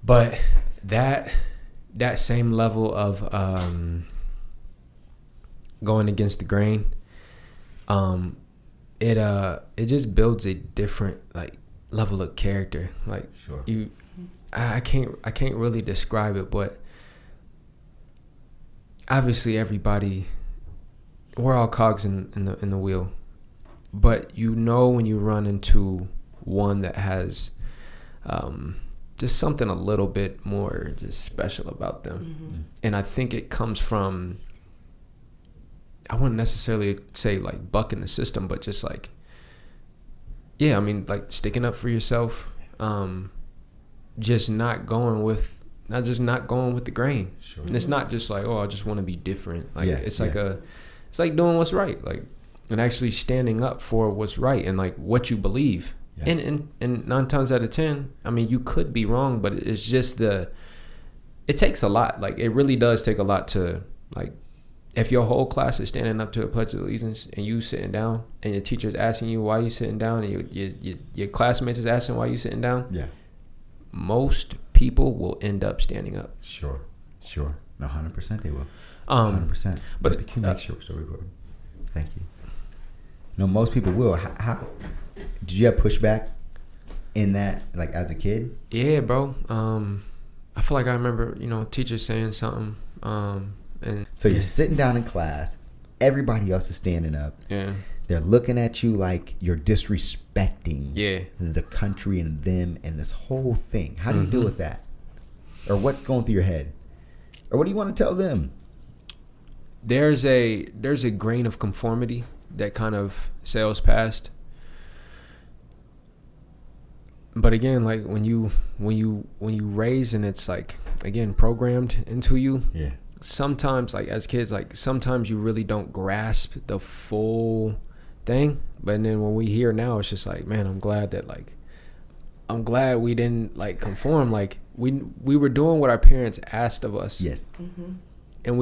But that same level of going against the grain, it just builds a different like level of character. Like sure. I can't really describe it, but obviously everybody, we're all cogs in the wheel, but when you run into one that has just something a little bit more just special about them. Mm-hmm. And I think it comes from, I wouldn't necessarily say like bucking the system, but just like, like sticking up for yourself, just not going with the grain. Sure. And it's not just like, I just want to be different. Like it's like it's like doing what's right, like, and actually standing up for what's right and like what you believe. Yes. And 9 times out of 10, I mean, you could be wrong, but it's just it takes a lot. Like it really does take a lot to like, if your whole class is standing up to the Pledge of Allegiance and you sitting down and your teacher's asking you why you sitting down and your classmates is asking why you sitting down. Yeah. Most people will end up standing up. Sure. 100% they will. 100%. But can you make sure we're recording? Thank you. Most people will. How did you have pushback in that, like as a kid? Yeah, bro. I feel like I remember, teachers saying something. And so you're sitting down in class, everybody else is standing up. Yeah. They're looking at you like you're disrespecting the country and them and this whole thing. How do you deal with that? Or what's going through your head? Or what do you want to tell them? There's a grain of conformity that kind of sails past. But again, like when you raise and it's like, again, programmed into you. Yeah. Sometimes, like as kids, like sometimes you really don't grasp the full thing. But then when we hear now, it's just like, man, I'm glad we didn't like conform. Like we were doing what our parents asked of us. Yes. Mm-hmm. And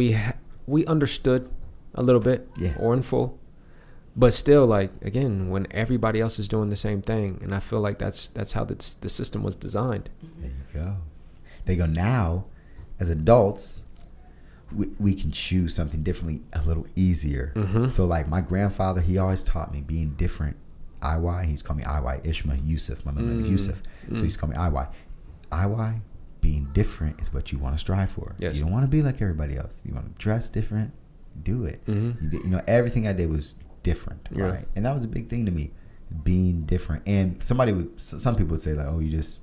we understood a little bit, or in full. But still, like, again, when everybody else is doing the same thing, and I feel like that's how the system was designed. There you go. They go, now, as adults, we can choose something differently a little easier. Mm-hmm. So, like, my grandfather, he always taught me being different. He's called me Iy, Ishma, Yusuf. My middle name is Yusuf. So he's called me Iy. Iy, being different is what you want to strive for. Yes. You don't want to be like everybody else. You want to dress different, do it. Mm-hmm. Everything I did was different, right? And that was a big thing to me, being different. And some people would say like, oh, you just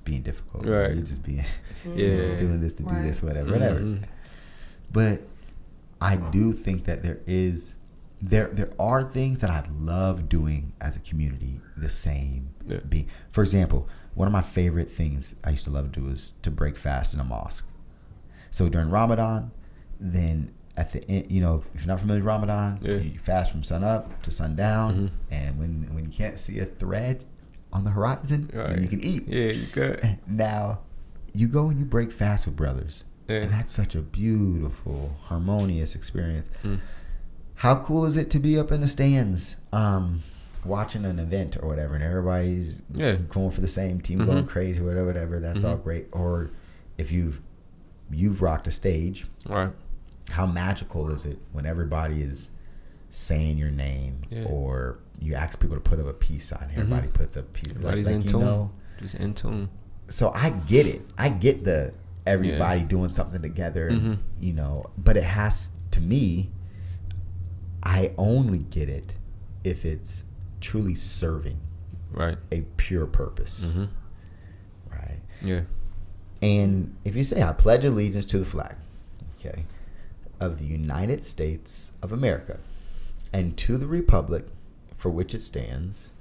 being difficult, right? You're just being doing this to do this, whatever. But I do think that there are things that I love doing as a community, the same. For example, one of my favorite things I used to love to do is to break fast in a mosque. So during Ramadan, then at the end, if you're not familiar with Ramadan, you fast from sun up to sundown, and when you can't see a thread on the horizon, then you can eat. Yeah, you could. Now, you go and you break fast with brothers, and that's such a beautiful, harmonious experience. How cool is it to be up in the stands, watching an event or whatever, and everybody's going for the same team, going crazy, whatever. That's all great. Or if you've rocked a stage, right? How magical is it when everybody is saying your name, or you ask people to put up a peace sign, everybody puts up peace. Everybody's in tune. Just in tune. So I get it. I get the everybody doing something together, but it has, to me, I only get it if it's truly serving a pure purpose. Right? Yeah. And if you say, I pledge allegiance to the flag, okay, of the United States of America, and to the republic for which it stands,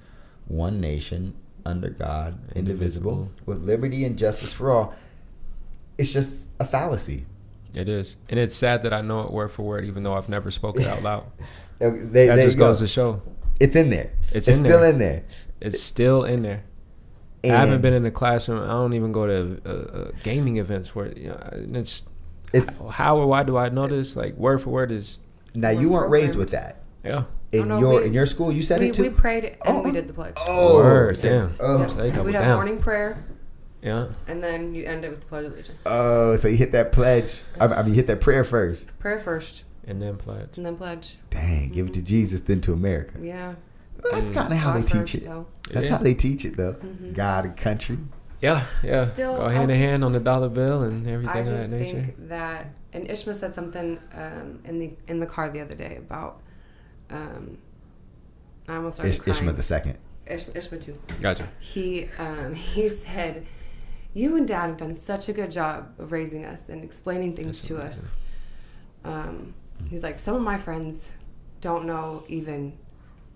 one nation, under God, indivisible, with liberty and justice for all. It's just a fallacy. It is. And it's sad that I know it word for word, even though I've never spoken it out loud. That just goes to show. It's in there. It's still in there. It's still in there. And I haven't been in the classroom. I don't even go to gaming events where it's how or why do I know this? Like word for word is. Now you weren't raised with that. Yeah. In your school, you said it too. We prayed and we did the pledge. Oh, word, damn. We'd have morning prayer. Yeah. And then you end it with the Pledge of Allegiance. Oh, so you hit that pledge. I mean, you hit that prayer first. Prayer first. And then pledge. And then pledge. Dang, give it to Jesus, then to America. Yeah. That's kind of how they teach it. That's how they teach it, though. Mm-hmm. God and country. Yeah. Still, go hand in hand on the dollar bill and everything of that nature. I just think that, and Ishma said something in the car the other day about, I almost started crying. Ishma the second. Ishma too. Gotcha. He said, you and Dad have done such a good job of raising us and explaining things to us. He's like, some of my friends don't know even,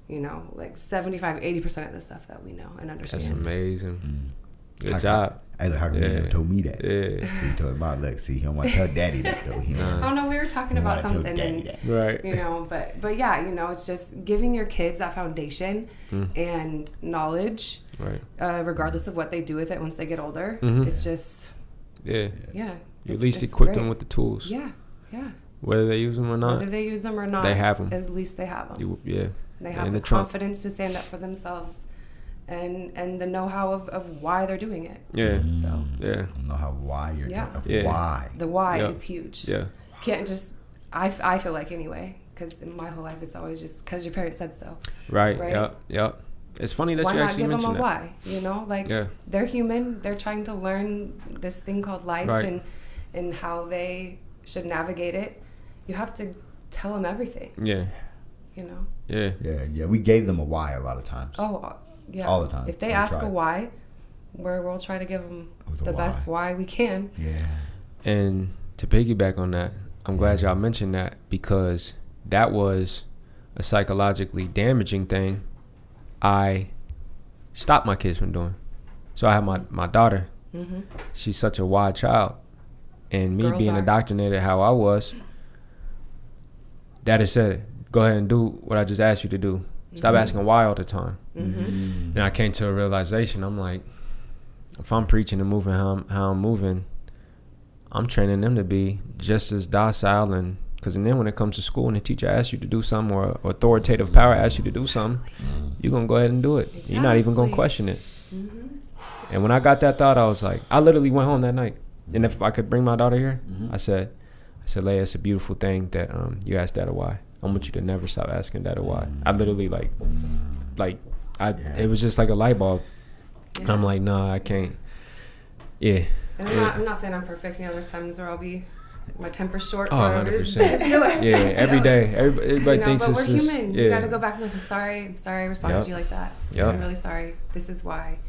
like 75-80% of the stuff that we know and understand. That's amazing. Good job. I hardly never told me that. Yeah. So he told Mom, look, see, he don't want to tell Daddy that though. Oh no, we were talking about something, and right. But yeah, it's just giving your kids that foundation and knowledge, right? Regardless of what they do with it once they get older, it's just yeah. You at least it's equip great. them with the tools. Yeah. Whether they use them or not. They have them. At least they have them. They have the confidence to stand up for themselves. And the know-how of why they're doing it. Yeah. So know-how why you're doing it. Why. The why is huge. Yeah. Can't just, I feel like anyway, because in my whole life it's always just because your parents said so. Right. Yep. It's funny that you actually mentioned that. Why not give them a why? They're human. They're trying to learn this thing called life and how they should navigate it. You have to tell them everything. Yeah. Yeah. We gave them a why a lot of times. Oh, yeah. All the time. If they ask a why, we'll try to give them the best why we can. Yeah. And to piggyback on that, I'm glad y'all mentioned that, because that was a psychologically damaging thing I stopped my kids from doing. So I have my daughter. Mm-hmm. She's such a wild child. And me being indoctrinated how I was, Daddy said, go ahead and do what I just asked you to do. Stop asking why all the time. And I came to a realization. I'm like, if I'm preaching and moving how I'm moving, I'm training them to be just as docile. And because then when it comes to school and the teacher asks you to do something, or authoritative power asks you to do something, you're going to go ahead and do it. Exactly. You're not even going to question it. And when I got that thought, I was like, I literally went home that night. And if I could bring my daughter here, I said, Leia, it's a beautiful thing that you asked Dad why. I want you to never stop asking Dad why. I literally it was just like a light bulb. Yeah. I'm like, no, I can't. Yeah. And I'm not saying I'm perfect. There's times where I'll be, my temper's short. Oh, 100%. Yeah, every day. Everybody thinks but it's we're just, human. You got to go back and be like, I'm sorry I responded to you like that. I'm really sorry. This is why.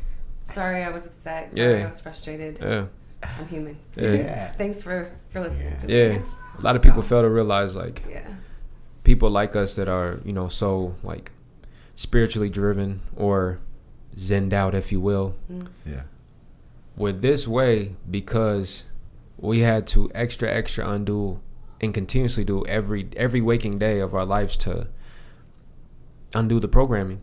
Sorry I was upset. Sorry I was frustrated. Yeah. I'm human. Yeah. Thanks for listening to me. Yeah. A lot of people fail to realize, people like us that are, so spiritually driven or zenned out, if you will. Yeah. We're this way because we had to extra undo and continuously do every waking day of our lives to undo the programming.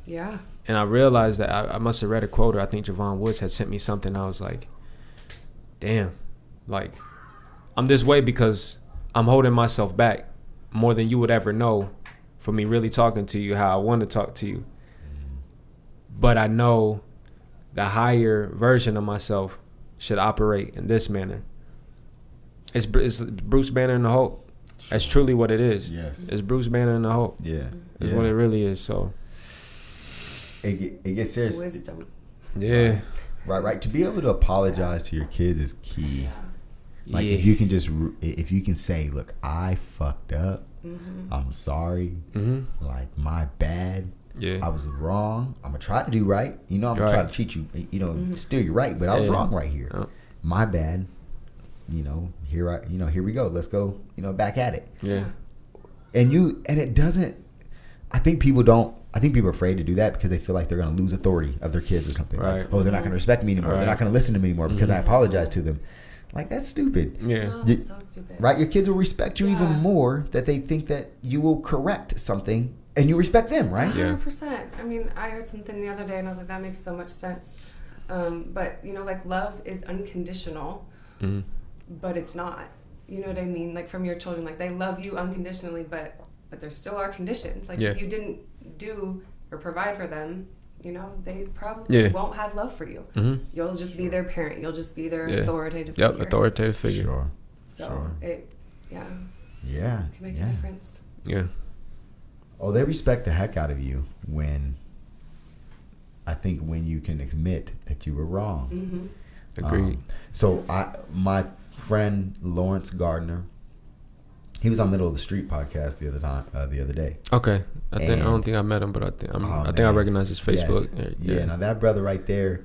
Yeah. And I realized that I must have read a quote, or I think Javon Woods had sent me something. I was like, damn, I'm this way because I'm holding myself back more than you would ever know for me really talking to you how I want to talk to you. But I know the higher version of myself should operate in this manner. It's Bruce Banner and the Hulk. That's truly what it is. Yes. It's Bruce Banner and the Hulk. Yeah. It's what it really is. So it gets serious. Wisdom. Yeah. Right. To be able to apologize to your kids is key. If you can say, look, I fucked up. I'm sorry. My bad. Yeah. I was wrong. I'm gonna try to do right. I'm gonna try to treat you. Still you're right, but I was wrong right here. My bad. here we go. Let's go, back at it. Yeah. And it doesn't, I think people are afraid to do that because they feel like they're going to lose authority of their kids or something. Right. Like, they're not going to respect me anymore. Right. They're not going to listen to me anymore because I apologize to them. Like, that's stupid. Yeah. No, that's so stupid. Right? Your kids will respect you even more that they think that you will correct something and you respect them, right? 100%. I mean, I heard something the other day and I was like, that makes so much sense. But, like, love is unconditional, but it's not. You know what I mean? Like, from your children, like, they love you unconditionally, but there still are conditions. Like, if you didn't do or provide for them, they probably won't have love for you. Mm-hmm. You'll just be their parent. You'll just be their authoritative figure. Yep, authoritative figure. Sure. So, it can make a difference. Yeah. Oh, they respect the heck out of you when you can admit that you were wrong. Mm-hmm. Agreed. So my friend Lawrence Gardner, he was on Middle of the Street podcast the other day. Okay, I don't think I met him, but I think I recognize his Facebook. Yes. Yeah, now that brother right there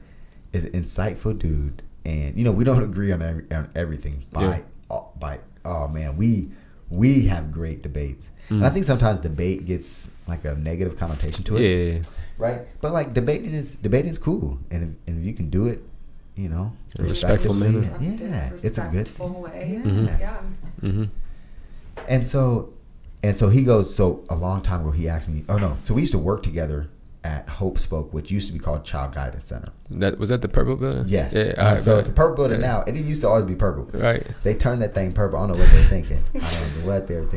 is an insightful dude, and we don't agree on everything. We have great debates, and I think sometimes debate gets like a negative connotation to it. Yeah. Right, but like debating is cool, and if you can do it, respectful manner. Yeah, it's a good way. Yeah. Mm-hmm. And so he goes. So a long time ago, he asked me. Oh no! So we used to work together at Hope Spoke, which used to be called Child Guidance Center. Was that the purple building? Yes. Yeah. So it's the purple building now. It didn't used to always be purple. Right. They turned that thing purple. I don't know what they're thinking.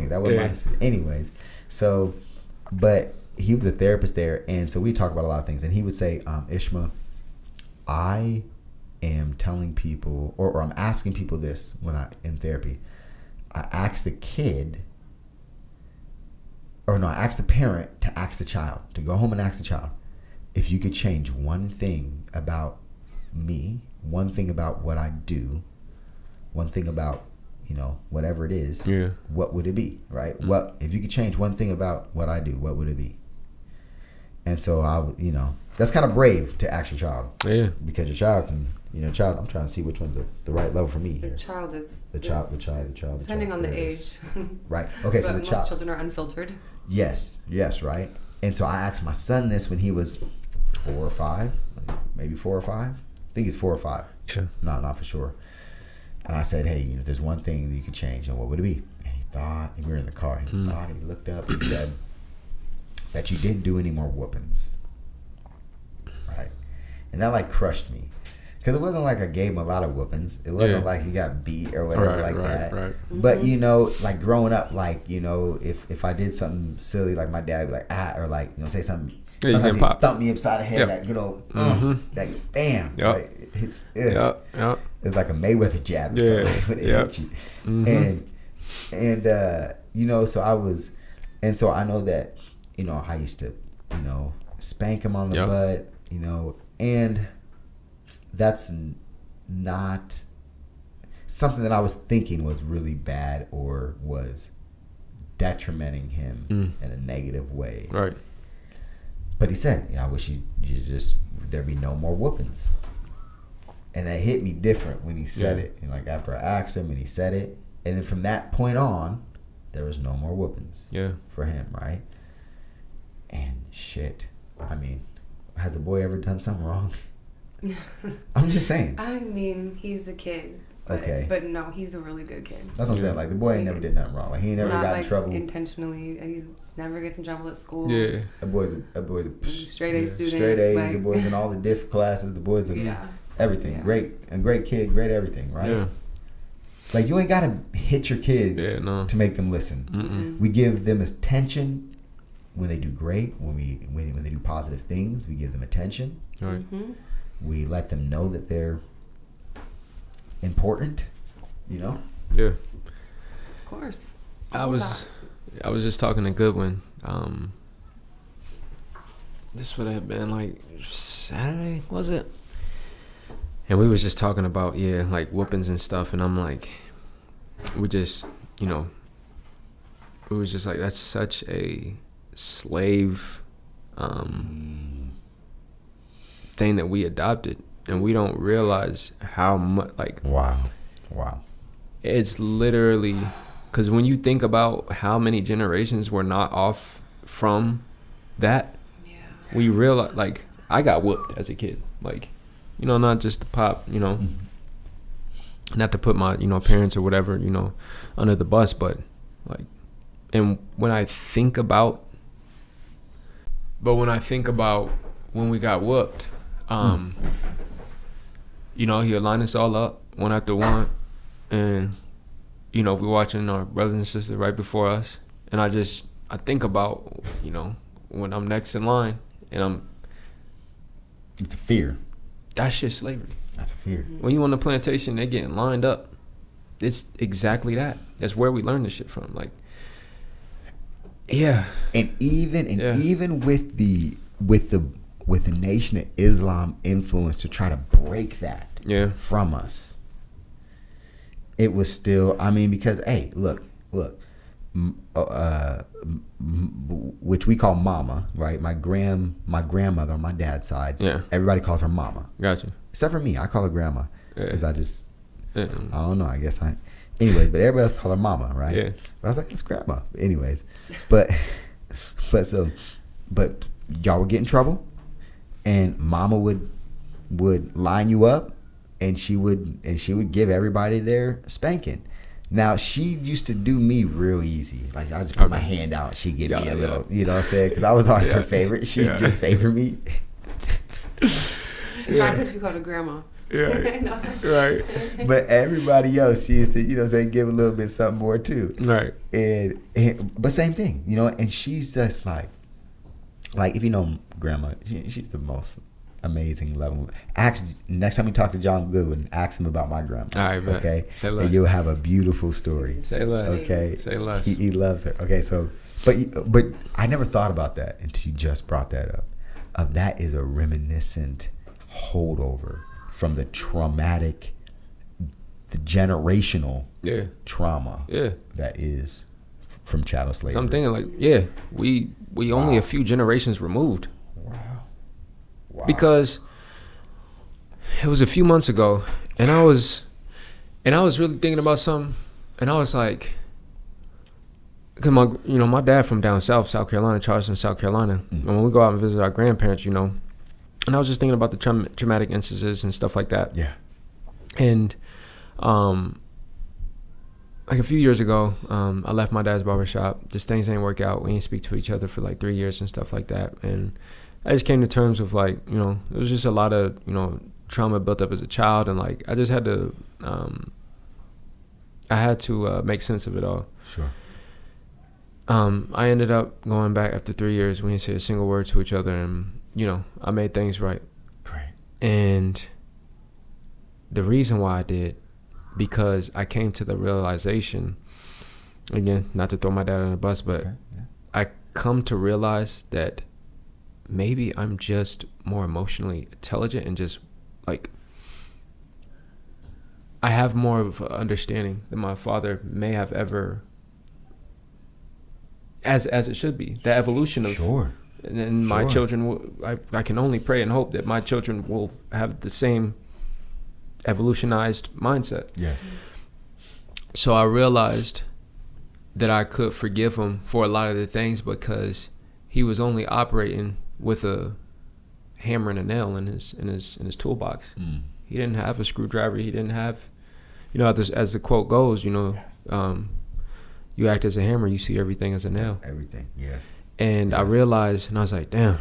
That wasn't my decision. Anyways, so, but he was a therapist there, and so we talk about a lot of things. And he would say, Ishma, I am telling people, or I'm asking people this when in therapy. I ask the parent to ask the child, to go home and ask the child, if you could change one thing about me, one thing about what I do, one thing about, whatever it is, what would it be, right? Mm-hmm. If you could change one thing about what I do, what would it be? And so that's kind of brave to ask your child. Yeah. Because your child can, I'm trying to see which one's the right level for me. The child is the child. Depending on the age. Right. Okay. So most children are unfiltered. Yes. Right. And so I asked my son this when he was 4 or 5, maybe 4 or 5. I think he's 4 or 5. Yeah. Not for sure. And I said, hey, if there's one thing that you could change, what would it be? And he thought. And we were in the car. He thought. He looked up. He said that you didn't do any more whoopings. Right. And that crushed me. Because it wasn't like I gave him a lot of whoopings. It wasn't like he got beat or whatever that. Right. But, like growing up, if I did something silly, like my dad would be like, or say something. Sometimes he'd thump me upside the head, that bam. Yep. Right? Yep. It's like a Mayweather jab. Yeah. When it hit you. And so I was, and so I know that, I used to, spank him on the butt, and that's not something that I was thinking was really bad or was detrimenting him in a negative way. Right. But he said, I wish there'd be no more whoopings. And that hit me different when he said it. And after I asked him and he said it. And then from that point on, there was no more whoopings for him, right? And shit. I mean, has a boy ever done something wrong? I'm just saying. I mean, he's a kid. But no, he's a really good kid. That's what I'm saying. The boy ain't never did nothing wrong. He ain't never got in trouble. Intentionally. He never gets in trouble at school. Yeah. That boy's a straight A student. Straight A's. The boy's in all the diff classes. The boy's in everything. Yeah. Great kid. Great everything, right? Yeah. You ain't got to hit your kids to make them listen. Mm-mm. We give them attention when they do great. When they do positive things, we give them attention. Right. Mm-hmm. We let them know that they're important, Yeah. Of course. I was just talking to Goodwin. This would have been Saturday, was it? And we was just talking about whoopings and stuff, and I'm like, we just it was just that's such a slave thing that we adopted, and we don't realize how much wow it's literally, because when you think about how many generations were not off from that, we realize, like, I got whooped as a kid, like, you know, not just the pop, you know, not to put my, you know, parents or whatever, you know, under the bus, but like, and when I think about when we got whooped, you know, he'll line us all up one after one, and, you know, we're watching our brothers and sisters right before us, and I think about, you know, when I'm next in line, and it's a fear. That's just slavery. That's a fear. When you on the plantation, they're getting lined up. It's exactly that. That's where we learn this shit from. Like, yeah. And even with the Nation of Islam influence to try to break that from us, it was still, I mean, because, hey, look, which we call mama, right? My grandmother on my dad's side, everybody calls her mama. Gotcha. Except for me, I call her grandma because I don't know. I guess anyway. But everybody else call her mama, right? Yeah. But I was like, it's grandma. But anyways, but y'all would get in trouble, and mama would line you up, and she would give everybody their spanking. Now, she used to do me real easy. Like, I just put my hand out. She'd give me a little, you know what I'm saying? Because I was always her favorite. She just favored me. Not because you called her grandma. Yeah. Right. But everybody else, she used to, you know what I'm saying, give a little bit something more too. Right. But same thing, you know, and she's just like if you know grandma, she's the most amazing, loving. Next time you talk to John Goodwin, ask him about my grandma. All right, okay. Say less. And you'll have a beautiful story. Say less. Okay. Say less. He loves her. Okay, so but I never thought about that until you just brought that up. That is a reminiscent holdover from the traumatic, the generational trauma that is from chattel slavery. So I'm thinking, like, we only a few generations removed. Wow. Because it was a few months ago, and I was really thinking about something, and I was like, because my dad from down south, South Carolina, Charleston, South Carolina, and when we go out and visit our grandparents, you know, and I was just thinking about the traumatic instances and stuff like that. Yeah. And like a few years ago, I left my dad's barbershop. Just things didn't work out. We didn't speak to each other for like 3 years and stuff like that. And I just came to terms with, like, you know, it was just a lot of, you know, trauma built up as a child, and like I just had to make sense of it all. Sure. I ended up going back after 3 years. We didn't say a single word to each other, and, you know, I made things right. Great. And the reason why I did, because I came to the realization, again, not to throw my dad on the bus, but I come to realize that maybe I'm just more emotionally intelligent, and just like I have more of an understanding than my father may have ever, as it should be. The evolution of and then my children will, I can only pray and hope that my children will have the same evolutionized mindset. Yes. So I realized that I could forgive him for a lot of the things, because he was only operating with a hammer and a nail in his toolbox. He didn't have a screwdriver. He didn't have, you know, as the quote goes, you know, you act as a hammer, you see everything as a nail. Everything, yes. And I realized, and I was like, damn,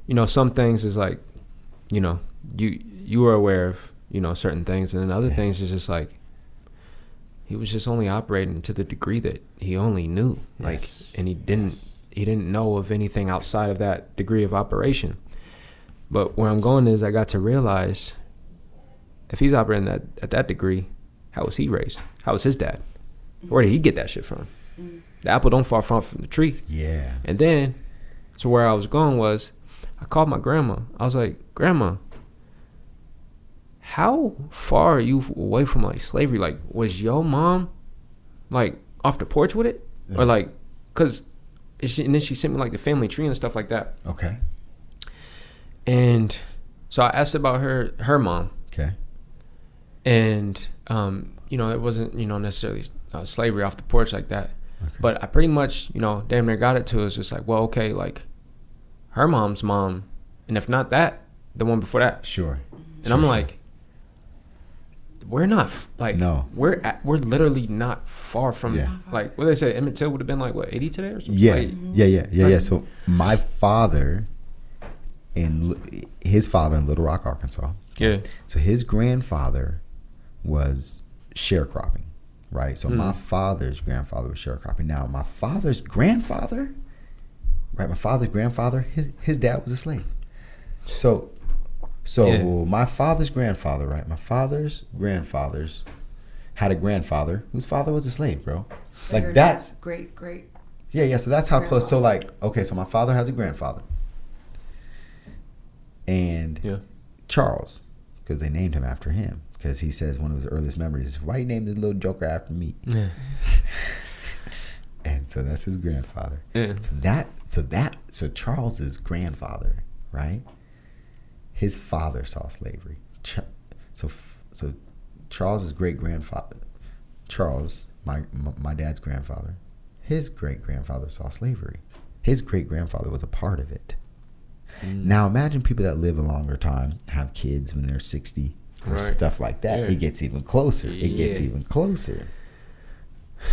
you know, some things is like, you know, you were aware of, you know, certain things, and then other things is just like, he was just only operating to the degree that he only knew, like, and he didn't know of anything outside of that degree of operation. But where I'm going is, I got to realize, if he's operating at that degree, how was he raised? How was his dad? Where did he get that shit from? The apple don't fall far from the tree. Yeah. And then, so where I was going was, I called my grandma. I was like, Grandma, how far are you away from, like, slavery? Like, was your mom, like, off the porch with it? Yeah. Or, like, because, and then she sent me, like, the family tree and stuff like that. Okay. And so I asked about her mom. Okay. And you know, it wasn't, you know, necessarily slavery off the porch like that. Okay. But I pretty much, you know, damn near got it to us. Just like, well, okay, like her mom's mom, and if not that, the one before that. Sure. And I'm like, we're not like, no, we're literally not far from like what they say. Emmett Till would have been like what 80 today or something. Yeah. So my father and his father in Little Rock, Arkansas. Yeah. So his grandfather was sharecropping, right? So my father's grandfather was sharecropping. Now my father's grandfather, right? My father's grandfather, his dad was a slave. So my father's grandfather, right? My father's grandfathers had a grandfather whose father was a slave, bro. So like that's great. Yeah. So that's how close. So like, okay, so my father has a grandfather, and Charles, because they named him after him. Because he says one of his earliest memories is, why you named this little joker after me? Yeah. And so that's his grandfather. Yeah. So Charles's grandfather, right? His father saw slavery. So Charles's great grandfather, Charles, my dad's grandfather, his great grandfather saw slavery. His great grandfather was a part of it. Now imagine people that live a longer time, have kids when they're 60 or stuff like that. Yeah. It gets even closer. It gets even closer.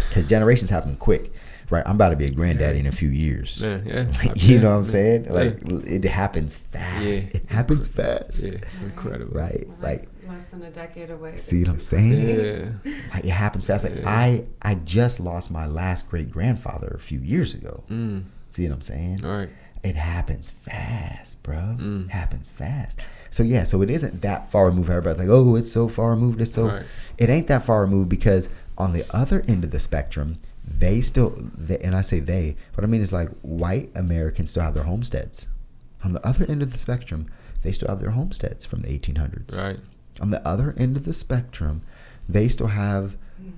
Because generations happen quick. Right, I'm about to be a granddaddy in a few years. You know what I'm saying? Like it happens fast. Yeah. It happens fast. Yeah, incredible. Right, like less than a decade away. See what I'm saying? Yeah, like it happens fast. Like I just lost my last great grandfather a few years ago. See what I'm saying? All right. It happens fast, bro. It happens fast. So yeah, so it isn't that far removed. Everybody's like, oh, it's so far removed. It's so. It ain't that far removed because on the other end of the spectrum. And I say they, what I mean is like white Americans still have their homesteads. On the other end of the spectrum, they still have their homesteads from the 1800s. Right. On the other end of the spectrum, they still have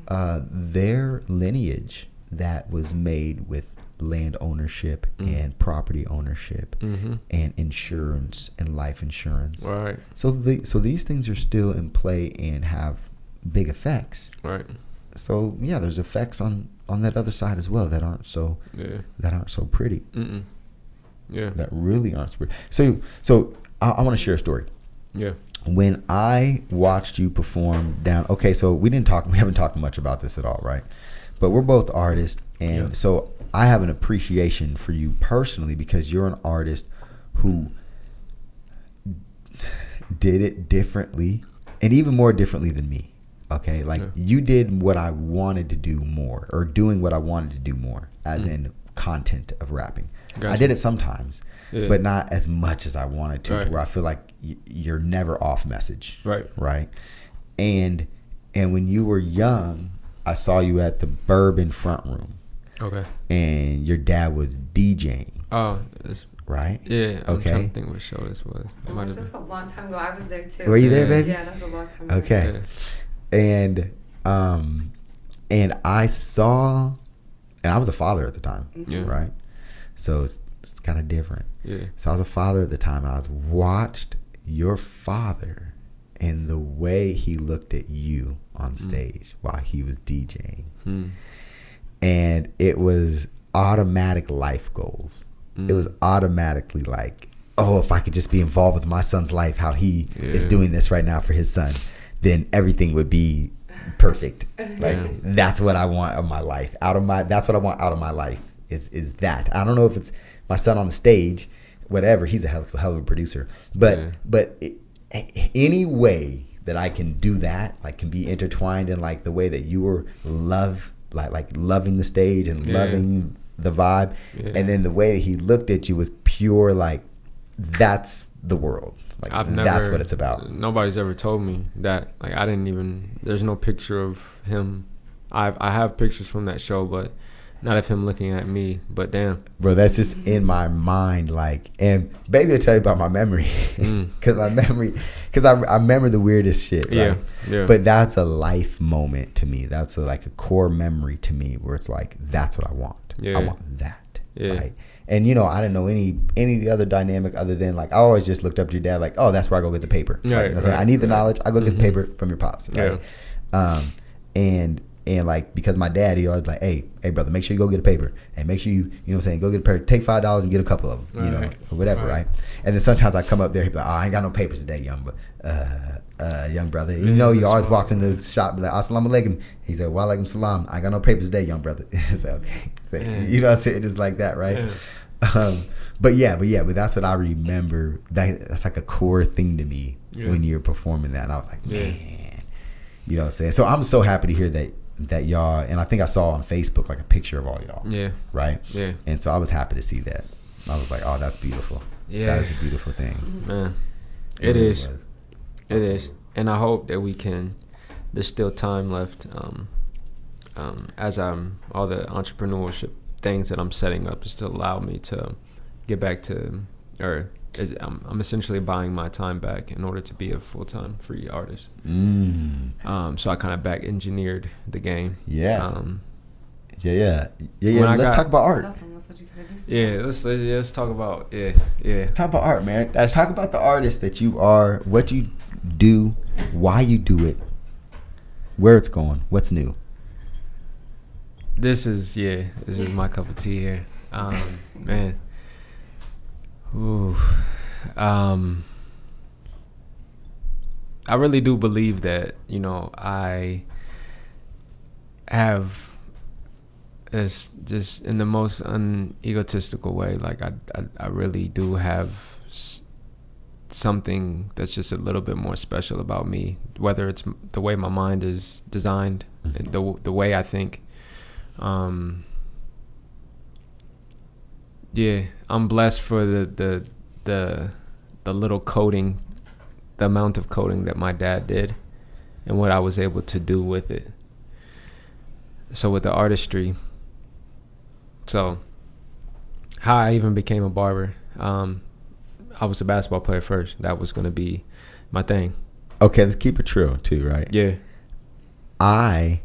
their lineage that was made with land ownership and property ownership and insurance and life insurance. Right. So these things are still in play and have big effects. Right. So yeah, there's effects on that other side as well that aren't so pretty. Yeah, that really aren't so pretty. So I want to share a story. Yeah. When I watched you perform down, okay, so we haven't talked much about this at all, right? But we're both artists, and so I have an appreciation for you personally because you're an artist who did it differently and even more differently than me. Okay, like you did what I wanted to do more, or doing what I wanted to do more, as in content of rapping. Gotcha. I did it sometimes, but not as much as I wanted to, where I feel like you're never off message. Right. And when you were young, I saw you at the Bourbon Front Room. Okay. And your dad was DJing. Oh, right? Yeah. I'm trying to think what show this was. It was just a long time ago. I was there too. Were you there, baby? Yeah, that was a long time ago. Okay. Yeah. And I saw, and I was a father at the time, right? So it's kind of different. Yeah. So I was a father at the time, and I watched your father and the way he looked at you on stage while he was DJing. And it was automatic life goals. It was automatically like, oh, if I could just be involved with my son's life, how he is doing this right now for his son, then everything would be perfect. Like that's what I want of my life. That's what I want out of my life is that. I don't know if it's my son on the stage, whatever. He's a hell of a producer. But any way that I can do that, like can be intertwined in like the way that you were loving the stage and loving the vibe, and then the way that he looked at you was pure like that's the world. Like that's what it's about. Nobody's ever told me that. Like I didn't even. There's no picture of him. I have pictures from that show, but not of him looking at me. But damn, bro, that's just in my mind. Like, and baby, I'll tell you about my memory, because I remember the weirdest shit. Right? Yeah. But that's a life moment to me. That's like a core memory to me, where it's like that's what I want. Yeah. I want that. Yeah. Right. And I didn't know any of the other dynamic other than like I always just looked up to your dad like, oh, that's where I go get the paper. Right, I need the knowledge. I go get the paper from your pops. Right. Yeah. And like, because my dad, he always like, hey brother, make sure you go get a paper, and make sure you know what I'm saying, go get a paper, take $5 and get a couple of them, you know, or whatever, right? And then sometimes I come up there, he'd be like, oh, I ain't got no papers today, young brother. You know, you always walk in the shop, be like, assalamu alaikum. He said, wa alaikum salam. I ain't got no papers today, young brother. It's like, okay. So, you know what I'm saying? Just like that, right? But that's what I remember. That's like a core thing to me when you're performing that. And I was like, man, you know what I'm saying? So I'm so happy to hear that y'all, and I think I saw on Facebook like a picture of all y'all. Yeah. Right? Yeah. And so I was happy to see that. I was like, oh, that's beautiful. Yeah. That is a beautiful thing. Man. It is. It is. And I hope that we can, there's still time left as all the entrepreneurship things that I'm setting up is to allow me to get back to, or I'm essentially buying my time back in order to be a full-time free artist. So I kind of back engineered the game. Yeah. Let's talk about art. That's awesome. That's what you gotta do. Let's talk about Talk about art, man. Talk about the artist that you are, what you do, why you do it, where it's going, what's new. This is my cup of tea here. Man. Ooh. I really do believe that, you know, I have, as just in the most unegotistical way, like I really do have something that's just a little bit more special about me, whether it's the way my mind is designed, the way I think. I'm blessed for the little coding, the amount of coding that my dad did and what I was able to do with it. So with the artistry, so how I even became a barber, I was a basketball player first. That was going to be my thing. Okay, let's keep it true too, right? Yeah. I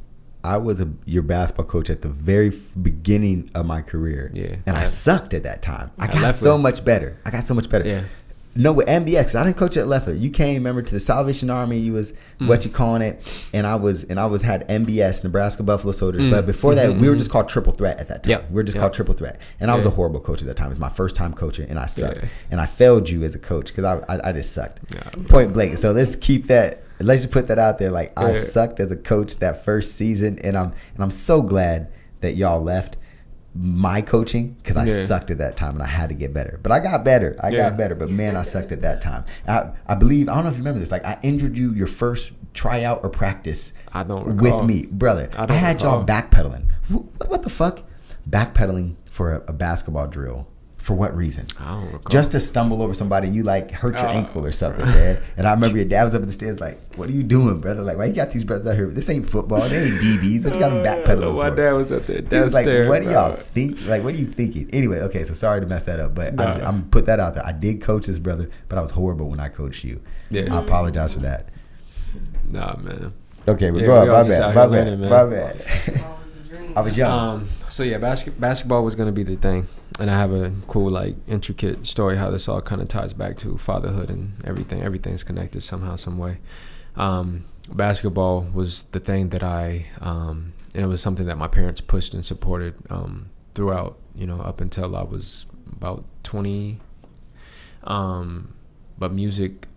was your basketball coach at the very beginning of my career. Yeah. And I sucked at that time. I got so much better. Yeah. No, with MBS, 'cause I didn't coach at Leffler. You came, remember, to the Salvation Army. You was what you calling it, and I was had MBS, Nebraska Buffalo Soldiers. But before that, we were just called Triple Threat at that time. We were just called Triple Threat, and I was a horrible coach at that time. It was my first time coaching, and I sucked, and I failed you as a coach because I just sucked, point blank. So let's keep that. Let's just put that out there. Like I sucked as a coach that first season, and I'm so glad that y'all left my coaching because I sucked at that time and I had to get better. But I got better. But man, I sucked at that time. I believe, I don't know if you remember this, like I injured you your first tryout or practice with me, brother. I had y'all backpedaling. What the fuck? Backpedaling for a basketball drill. For what reason? I don't recall. Just to stumble over somebody, you like hurt your ankle or something, man. And I remember your dad was up at the stairs like, what are you doing, brother? Like, why you got these brothers out here? This ain't football. They ain't DBs. What you got them backpedaling for? My dad was up there downstairs. Like, what do y'all think? Like, what are you thinking? Anyway, okay, so sorry to mess that up, but I'm going to put that out there. I did coach this brother, but I was horrible when I coached you. Yeah. I apologize for that. Nah, man. Okay, but go on. My bad. I was young. So yeah, basketball was gonna be the thing, and I have a cool, like, intricate story how this all kind of ties back to fatherhood and everything. Everything's connected somehow, some way. Basketball was the thing that and it was something that my parents pushed and supported throughout, you know, up until I was about 20. But music,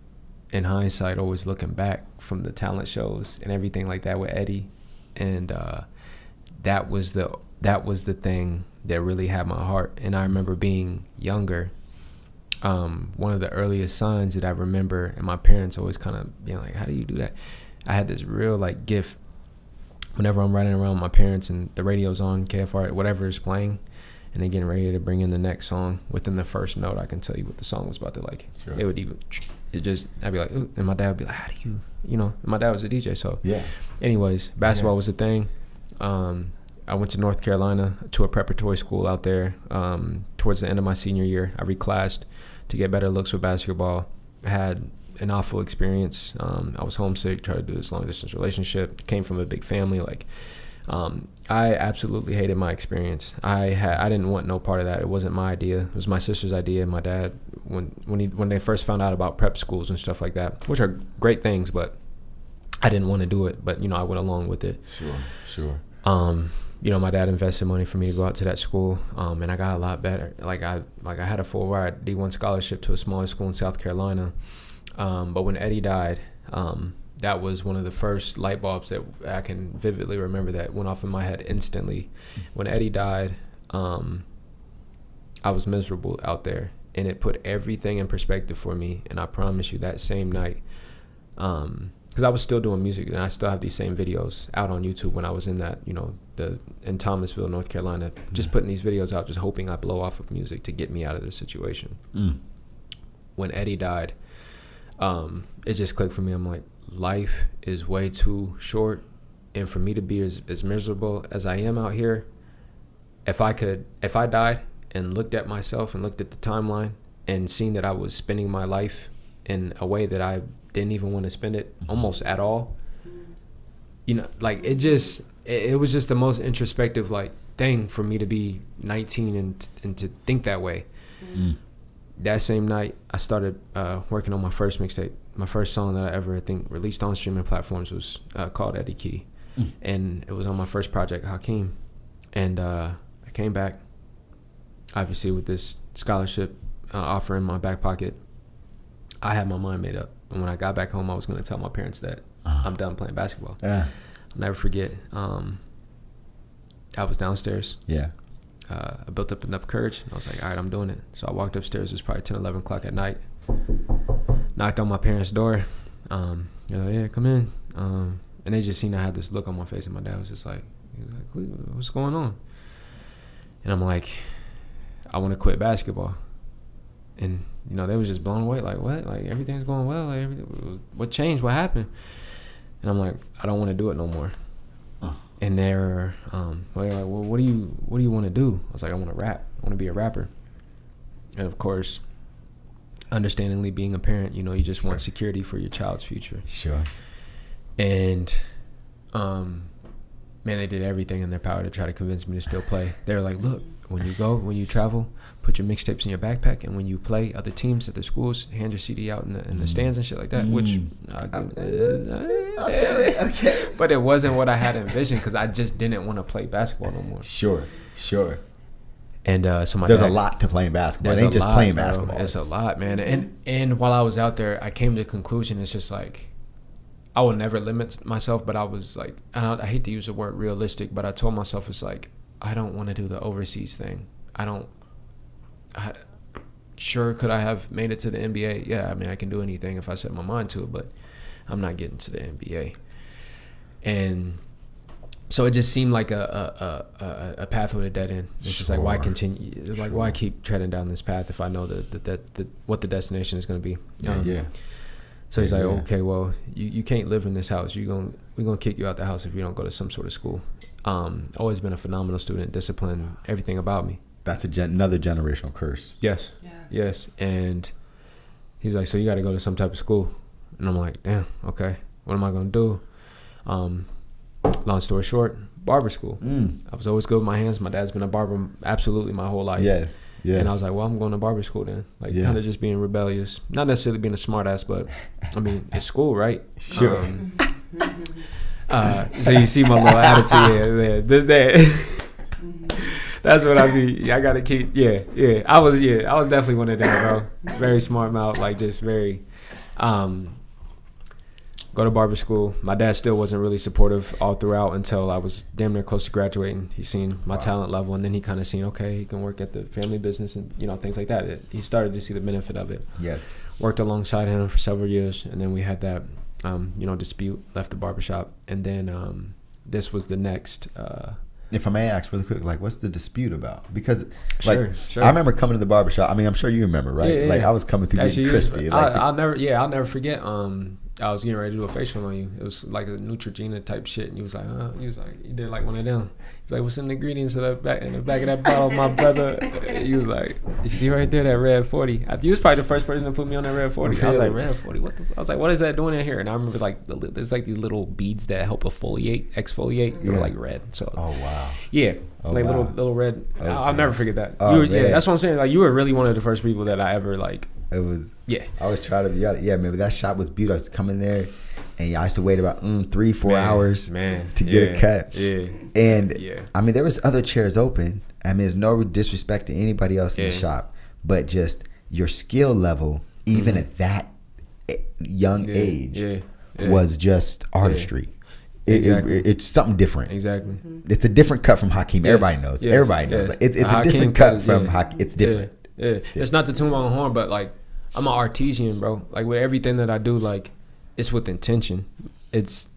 in hindsight, always looking back from the talent shows and everything like that with Eddie, and that was the thing that really had my heart. And I remember being younger, one of the earliest signs that I remember, and my parents always kind of being like, how do you do that? I had this real, like, gift whenever I'm riding around with my parents and the radio's on, KFR, whatever is playing, and they're getting ready to bring in the next song. Within the first note, I can tell you what the song was about to, like. Sure. I'd be like, ooh, and my dad would be like, how do you, you know, and my dad was a DJ, so. Yeah. Anyways, basketball was the thing. I went to North Carolina to a preparatory school out there. Towards the end of my senior year, I reclassed to get better looks with basketball. I had an awful experience. I was homesick, tried to do this long distance relationship. Came from a big family. Like, I absolutely hated my experience. I didn't want no part of that. It wasn't my idea. It was my sister's idea. My dad, when they first found out about prep schools and stuff like that, which are great things, but I didn't want to do it, but, you know, I went along with it. Sure. You know, my dad invested money for me to go out to that school, and I got a lot better. Like I had a full ride D1 scholarship to a smaller school in South Carolina. But when Eddie died, that was one of the first light bulbs that I can vividly remember that went off in my head instantly. When Eddie died, I was miserable out there, and it put everything in perspective for me. And I promise you, that same night, because I was still doing music, and I still have these same videos out on YouTube when I was in that, you know, in Thomasville, North Carolina, just putting these videos out, just hoping I blow off of music to get me out of this situation. When Eddie died, it just clicked for me. I'm like, life is way too short, and for me to be as miserable as I am out here, if I died and looked at myself and looked at the timeline and seen that I was spending my life in a way that I didn't even want to spend it almost at all, you know, like it was just the most introspective like thing for me to be 19 and to think that way. That same night I started working on my first mixtape. My first song that I ever, I think, released on streaming platforms was called Eddie Key, and it was on my first project, HAKIM. And I came back, obviously, with this scholarship offer in my back pocket. I had my mind made up, and when I got back home, I was going to tell my parents that I'm done playing basketball. I'll never forget. I was downstairs. I built up enough courage, and I was like, all right, I'm doing it. So I walked upstairs. It was probably 10, 11 o'clock at night. Knocked on my parents' door. Yeah, come in. And they just seen I had this look on my face, and my dad was just like, what's going on? And I'm like, I want to quit basketball. And, you know, they was just blown away, like, what? Like, everything's going well. Like, what changed? What happened? And I'm like, I don't want to do it no more. And they're like, well, what do you want to do? I was like, I want to rap. I want to be a rapper. And of course, understandingly, being a parent, you know, you just want security for your child's future. And man, they did everything in their power to try to convince me to still play. They were like, look, when you travel, put your mixtapes in your backpack, and when you play other teams at their schools, hand your CD out in the stands and shit like that. Which I feel it. Okay, but it wasn't what I had envisioned, because I just didn't want to play basketball no more. Sure. And so there's a lot to playing basketball. It ain't just playing basketball. It's a lot, man. And while I was out there, I came to the conclusion, it's just like, I will never limit myself, but I was like, I hate to use the word realistic, but I told myself, it's like, I don't want to do the overseas thing. Sure, could I have made it to the NBA? Yeah, I mean, I can do anything if I set my mind to it, but I'm not getting to the NBA. And so it just seemed like a path with a dead end. It's just like, why continue? Like, why keep treading down this path if I know that what the destination is going to be? So he's like, okay, well, you can't live in this house. We're gonna kick you out the house if you don't go to some sort of school. Always been a phenomenal student, discipline, everything about me. That's another generational curse. Yes. And he's like, so you got to go to some type of school. And I'm like, damn, okay, what am I gonna do? Long story short, barber school. I was always good with my hands. My dad's been a barber absolutely my whole life. Yes. And I was like, well, I'm going to barber school then. Like, kind of just being rebellious. Not necessarily being a smart ass, but, I mean, it's school, right? Sure. So you see my little attitude there. That's what I mean. I got to keep, I was definitely one of them, bro. Very smart mouth, like, just very, go to barber school. My dad still wasn't really supportive all throughout until I was damn near close to graduating. He seen my talent level, and then he kind of seen, okay, he can work at the family business and, you know, things like that. He started to see the benefit of it. Yes. Worked alongside him for several years, and then we had that, dispute, left the barbershop, and then this was the next. If I may ask really quick, like, what's the dispute about? Because, sure. I remember coming to the barbershop. I mean, I'm sure you remember, right? Yeah. Like, I was coming through getting crispy. I'll never forget. I was getting ready to do a facial on you. It was like a Neutrogena type shit, and he was like, you did like one of them. He's like, what's in the ingredients in the back of that bottle, my brother? He was like, you see right there that red 40. You was probably the first person to put me on that red 40. I was like, red 40, what the? I was like, what is that doing in here? And I remember like there's like these little beads that help exfoliate. They were like red. So. Oh wow. Yeah. Little red. Okay. I'll never forget that. That's what I'm saying. Like, you were really one of the first people that I ever like. It was. Yeah. I was trying to be out. Yeah, maybe that shop was beautiful. I was coming there, And I used to wait about 3-4 hours to get a cut. Yeah. And I mean, there was other chairs open. I mean, there's no disrespect to anybody else in the shop, but just your skill level, even at that young age, was just artistry. It's something different. Exactly. It's a different cut from HAKIM. Everybody knows. Everybody knows. Like, it's a different cut from HAKIM. It's different. It's not to toot my own horn, but like, I'm an artesian, bro. Like, with everything that I do, like, it's with intention. It's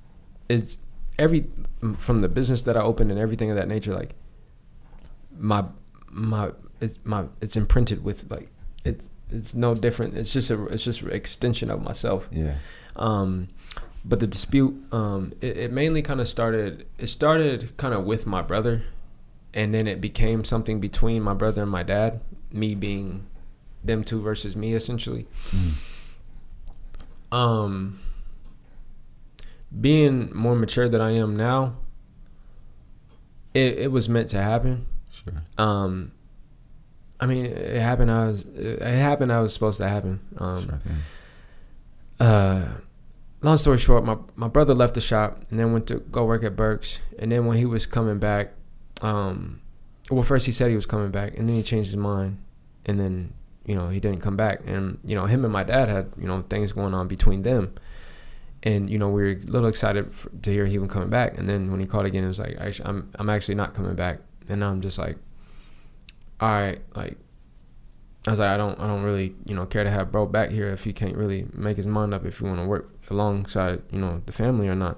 from the business that I opened and everything of that nature. Like, it's imprinted with, like, it's no different. It's just an extension of myself. Yeah. But the dispute, it mainly kind of started. It started kind of with my brother, and then it became something between my brother and my dad. Me being them two versus me, essentially. Being more mature than I am now, it was meant to happen. Sure. I mean, it happened. I was supposed to happen. Long story short, my brother left the shop and then went to go work at Burke's. And then when he was coming back, well, first he said he was coming back, and then he changed his mind, and then, you know, he didn't come back. And, you know, him and my dad had, you know, things going on between them. And, you know, we were a little excited to hear he was coming back. And then when he called again, it was like, I'm actually not coming back. And I'm just like, all right, like, I was like, I don't really, you know, care to have bro back here if he can't really make his mind up if you want to work alongside, you know, the family or not.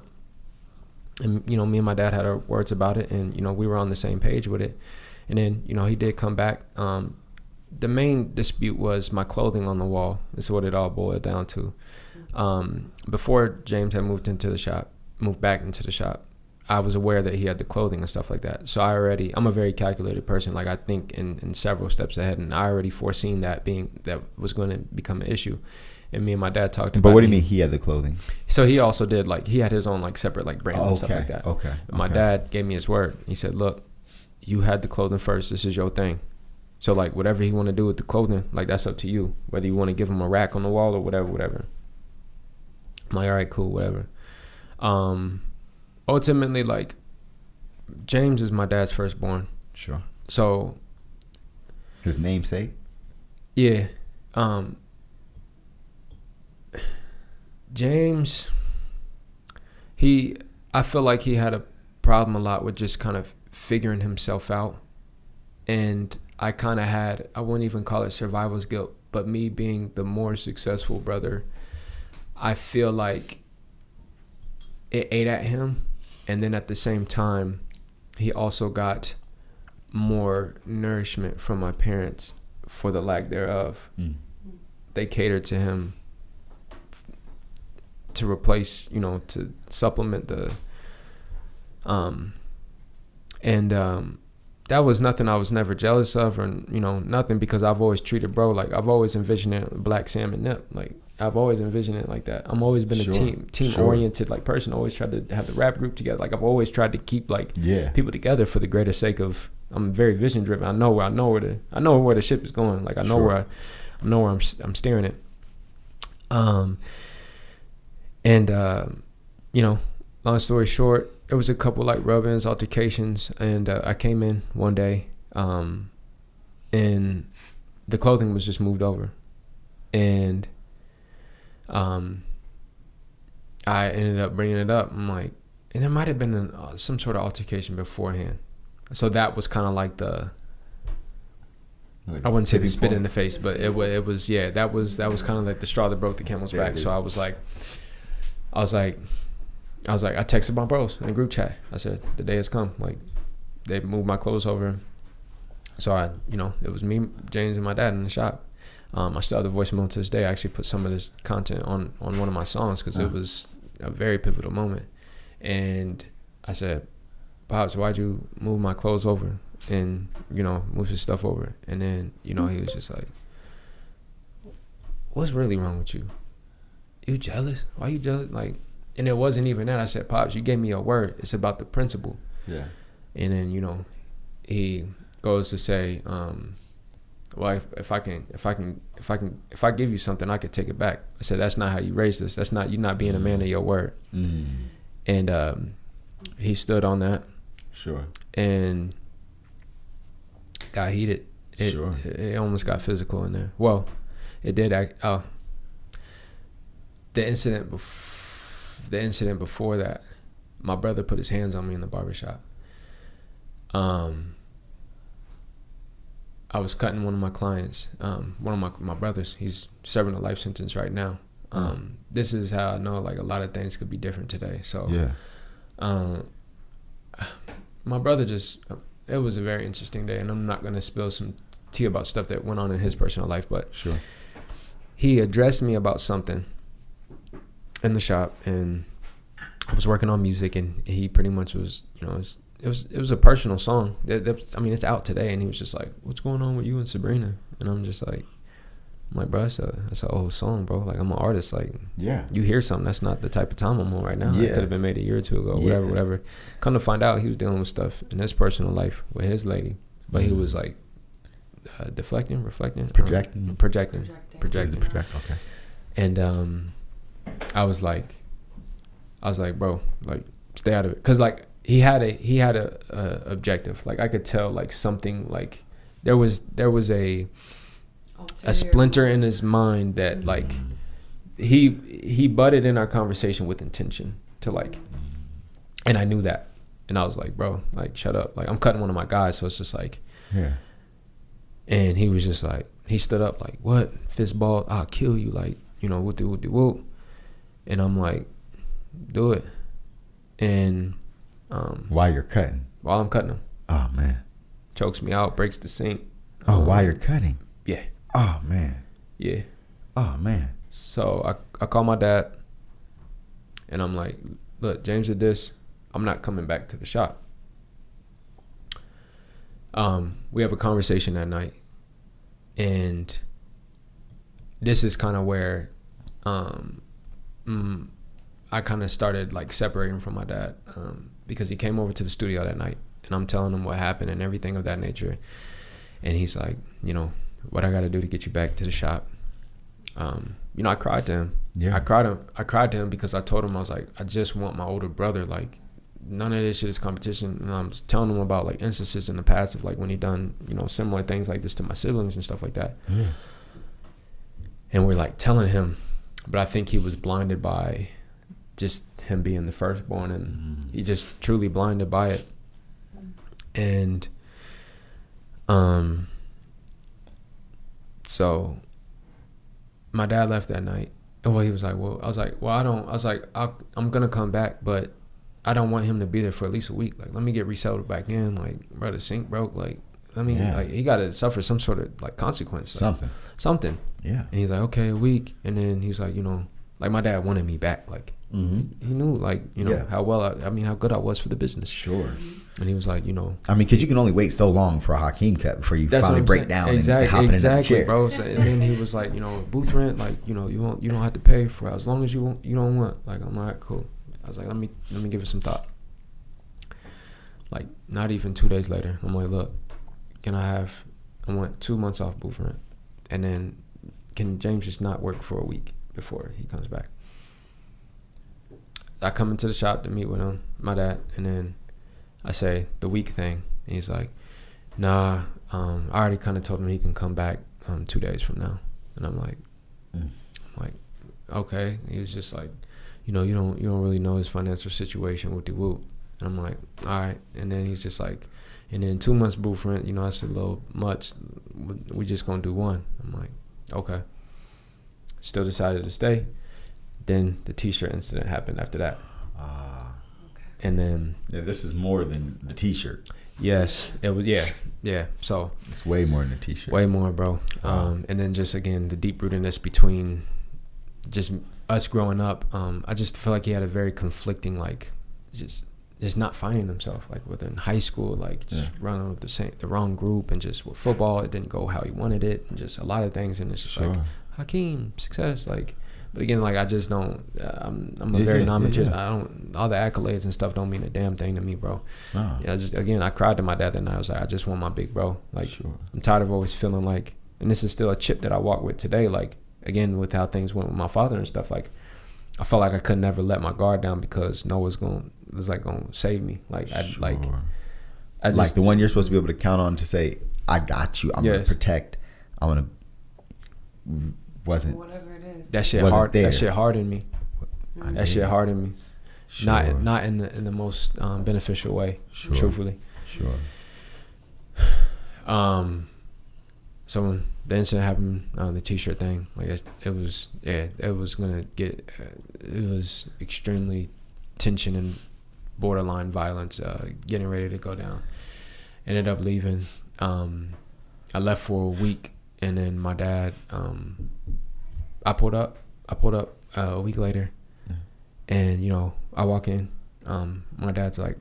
And, you know, me and my dad had our words about it, and, you know, we were on the same page with it. And then, you know, he did come back. The main dispute was my clothing on the wall. Is what it all boiled down to. Before James had moved back into the shop, I was aware that he had the clothing and stuff like that. So I'm a very calculated person. Like, I think in several steps ahead, and I already foreseen that was going to become an issue. And me and my dad talked about it. But what do you mean he had the clothing? So he also did, like, he had his own, like, separate, like, brand and stuff like that. Okay. My dad gave me his word. He said, look, you had the clothing first. This is your thing. So, like, whatever he want to do with the clothing, like, that's up to you. Whether you want to give him a rack on the wall or whatever. I'm like, all right, cool, whatever. Ultimately, like, James is my dad's firstborn. Sure. So. His namesake? Yeah. James, I feel like he had a problem a lot with just kind of figuring himself out. And I kind of I wouldn't even call it survivor's guilt, but me being the more successful brother, I feel like it ate at him. And then at the same time, he also got more nourishment from my parents for the lack thereof. They catered to him to replace, you know, to supplement the that was nothing I was never jealous of, or, you know, nothing, because I've always treated bro like I've always envisioned it Black Sam and Nip. Like, I've always envisioned it like that. I'm always been a team oriented, like, person. Always tried to have the rap group together. Like, I've always tried to keep, like, people together for the greater sake of. I'm very vision driven. I know where the ship is going. Like, I know where I'm steering it. You know, long story short, there was a couple, like, rub-ins, altercations, and I came in one day, and the clothing was just moved over, and I ended up bringing it up. I'm like, and there might have been some sort of altercation beforehand, so that was kind of like I wouldn't say the spit in the face, but it was that was kind of like the straw that broke the camel's back. So I texted my bros in the group chat. I said, the day has come. Like, they moved my clothes over. So it was me, James, and my dad in the shop. I still have the voicemail to this day. I actually put some of this content on one of my songs because it was a very pivotal moment. And I said, Pops, why'd you move my clothes over and, move his stuff over? And then, he was just like, what's really wrong with you? You jealous? Why you jealous? Like, and it wasn't even that. I said, Pops, you gave me a word. It's about the principle. Yeah. And then, he goes to say, well, if I give you something, I could take it back. I said, that's not how you raise this. That's not, you're not being a man of your word. And he stood on that. Sure. And got heated. It almost got physical in there. Well, it did. The incident before that, my brother put his hands on me in the barbershop. I was cutting one of my clients, one of my brothers. He's serving a life sentence right now. This is how I know like a lot of things could be different today. So my brother it was a very interesting day, and I'm not going to spill some tea about stuff that went on in his personal life, but he addressed me about something in the shop, and I was working on music, and he pretty much was, you know, it was a personal song. I mean, it's out today, and he was just like, "What's going on with you and Sabrina?" And I'm like, bro, that's an old song, bro. Like, I'm an artist. Like, you hear something, that's not the type of time I'm on right now. It could have been made a year or two ago, whatever. Come to find out, he was dealing with stuff in his personal life with his lady, but he was like deflecting, reflecting, projecting. Okay. And I was like, bro, like, stay out of it, because like he had a objective. Like, I could tell like something, like there was a splinter in his mind that like he butted in our conversation with intention to like, and I knew that, and I was like, bro, like, shut up. Like, I'm cutting one of my guys, so it's just like, and he was just like, he stood up like, what, fist ball, I'll kill you, like, you know, whoop. And I'm like, do it. And while you're cutting? While I'm cutting him. Oh man. Chokes me out, breaks the sink. Oh, while you're cutting? Yeah. Oh man. Yeah. Oh man. So I call my dad, and I'm like, look, James did this. I'm not coming back to the shop. We have a conversation that night, and this is kind of where I kind of started like separating from my dad, because he came over to the studio that night, and I'm telling him what happened and everything of that nature, and he's like, you know, what I got to do to get you back to the shop. You know, I cried to him. I cried to him because I told him, I was like, I just want my older brother. Like, none of this shit is competition. And I was telling him about like instances in the past of like when he done, you know, similar things like this to my siblings and stuff like that. And we're like telling him, but I think he was blinded by just him being the firstborn, and he just truly blinded by it. And so my dad left that night. Well, he was like, well, I was like, I'm gonna come back, but I don't want him to be there for at least a week. Like, let me get resettled back in. Like, bro, the sink broke. Like, like, he got to suffer some sort of like consequence. Like, something. Yeah. And he's like, okay, a week. And then he's like, you know, like, my dad wanted me back. Like, he knew, like, you know, how well how good I was for the business. Sure. And he was like, you know, I mean, because you can only wait so long for a HAKIM cut before you finally break down and hop in that chair. Bro. So, and then he was like, you know, booth rent, like, you know, you don't have to pay for it as long as you don't want. Like, I'm like, cool. I was like, let me give it some thought. Like, not even 2 days later, I'm like, look, I want 2 months off booth rent, and then can James just not work for a week before he comes back? I come into the shop to meet with him, my dad, and then I say the week thing, and he's like, nah, I already kind of told him he can come back 2 days from now. And I'm like, okay. He was just like, you know, you don't really know his financial situation with the whoop. And I'm like, all right. And then he's just like, and then 2 months booth rent, you know, that's a little much. We just gonna do one. I'm like, okay. Still decided to stay. Then the t-shirt incident happened after that. And then this is more than the t-shirt. Yes, it was. Yeah. So it's way more than a t-shirt. Way more, bro. And then just again the deep rootedness between just us growing up. I just feel like he had a very conflicting, like, just not finding himself, like, within high school, like, just running with the wrong group, and just with football it didn't go how he wanted it, and just a lot of things. And it's just like, HAKIM, success, like. But again, like, I just don't. I'm a very non-material. I don't. All the accolades and stuff don't mean a damn thing to me, bro. Yeah, I cried to my dad that night. I was like, I just want my big bro. Like, I'm tired of always feeling like and this is still a chip that I walk with today. Like, again, with how things went with my father and stuff, like, I felt like I could never let my guard down because no one's gonna save me. Like, I just, like the one you're supposed to be able to count on to say, I got you. I'm gonna protect. I'm gonna whatever it is. That shit hard. There. That shit hardened me. That shit hardened me. Sure. Not in the most beneficial way. Sure. Truthfully. Sure. So when the incident happened, the T-shirt thing, like it was extremely tension and borderline violence, getting ready to go down. Ended up leaving. I left for a week, and then my dad, I pulled up a week later, and you know, I walk in, my dad's like,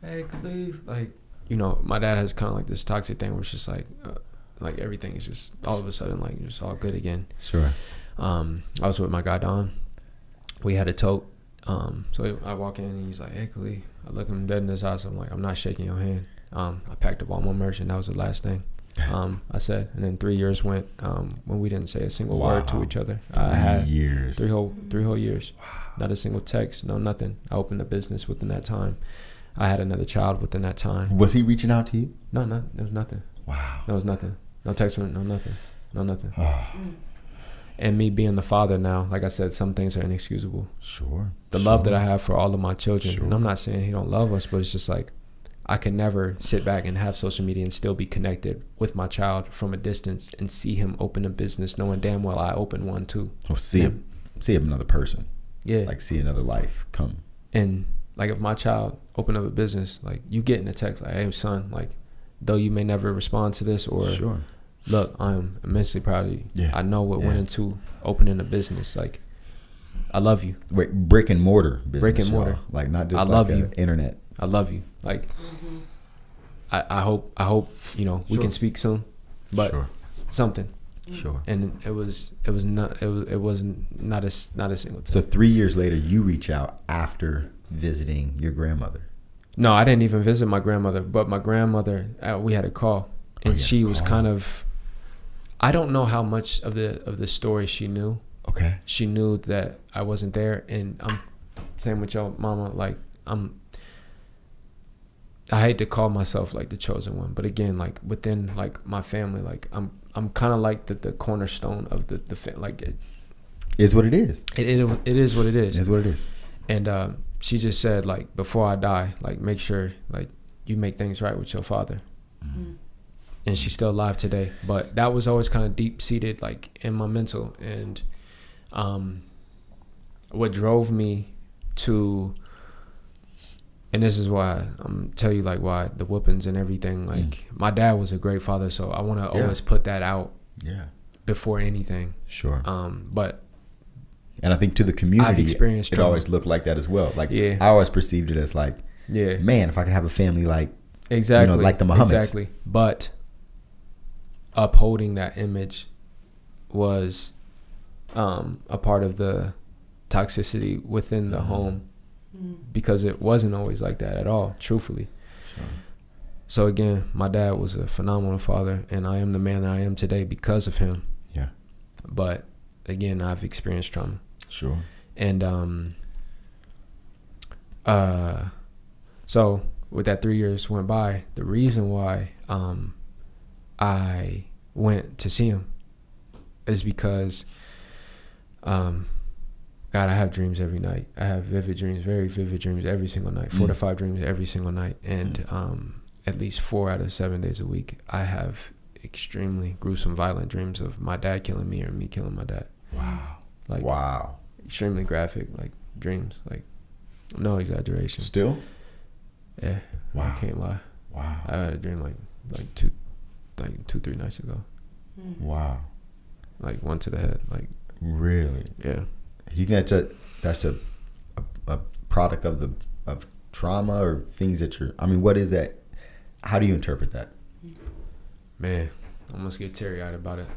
"Hey, Khalif," like, you know, my dad has kind of like this toxic thing where it's just like everything is just all of a sudden like just all good again. Sure. I was with my guy Don. We had a tote. So I walk in and he's like, "Hey, Khalif." I look him dead in his eyes. I'm like, "I'm not shaking your hand." I packed up all my merch, and that was the last thing I said. And then 3 years went when we didn't say a single word to each other. I had 3 whole years. Wow. Not a single text, no nothing. I opened a business within that time. I had another child within that time. Was he reaching out to you? No, there was nothing. Wow. There was nothing. No text, no nothing. And me being the father now, like I said, some things are inexcusable. Sure. The love that I have for all of my children, and I'm not saying he don't love us, but it's just like, I can never sit back and have social media and still be connected with my child from a distance and see him open a business knowing damn well I opened one too. Or see him another person. Yeah. Like see another life come. And like if my child opened up a business, like you getting a text like, "Hey son, like though you may never respond to this," or "Look, I'm immensely proud of you. Yeah. I know what went into opening a business. Like, I love you." Wait, brick and mortar business. Brick and mortar. Y'all. Like not just I love you. Internet. I love you. Like, I hope you know we can speak soon, but something. Sure. And it wasn't not a single time. So 3 years later, you reach out after visiting your grandmother. No, I didn't even visit my grandmother, but my grandmother, we had a call, and she was kind of. I don't know how much of the story she knew. Okay. She knew that I wasn't there, and I'm same with your mama. Like I hate to call myself like the chosen one, but again, like within like my family, like I'm kind of like the cornerstone of the like it is what it is. It is what it is. It is what it is. And she just said like, before I die, like make sure like you make things right with your father. Mm-hmm. And she's still alive today, but that was always kind of deep seated like in my mental. And what drove me to, and this is why I'm tell you like why the whoopings and everything, like my dad was a great father, so I want to always put that out before anything. Sure. But and I think to the community, I've experienced it always looked like that as well. Like I always perceived it as like, man, if I could have a family like exactly, you know, like the Muhammads. Exactly. But upholding that image was a part of the toxicity within the home, because it wasn't always like that at all, truthfully. Sure. So again, my dad was a phenomenal father, and I am the man that I am today because of him. Yeah. But again, I've experienced trauma. Sure. And so with that 3 years went by, the reason why I went to see him is because God, I have dreams every night. I have vivid dreams, very vivid dreams every single night, 4 to 5 dreams every single night. And at least 4 out of 7 days a week, I have extremely gruesome, violent dreams of my dad killing me or me killing my dad. Wow. Like, wow. Extremely graphic, like dreams, like no exaggeration. Still? Yeah. Wow. I can't lie. Wow. I had a dream like 2-3 nights ago. Wow. Like one to the head. Like really? Yeah. You think that's a product of trauma or things that you're, I mean, what is that? How do you interpret that? Man, I almost get teary-eyed about it.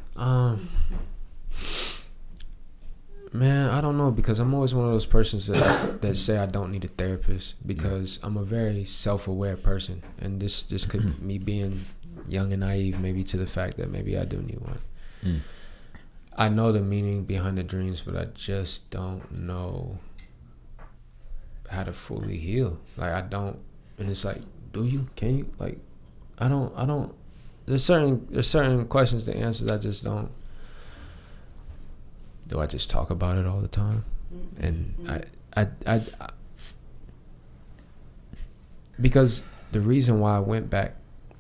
Man, I don't know, because I'm always one of those persons that say I don't need a therapist, because I'm a very self-aware person, and this just could me being young and naive maybe to the fact that maybe I do need one. I know the meaning behind the dreams, but I just don't know how to fully heal. Like, I don't, and it's like, do you? Can you? Like, I don't. There's certain questions to answer. I just don't. Do I just talk about it all the time? And I because the reason why I went back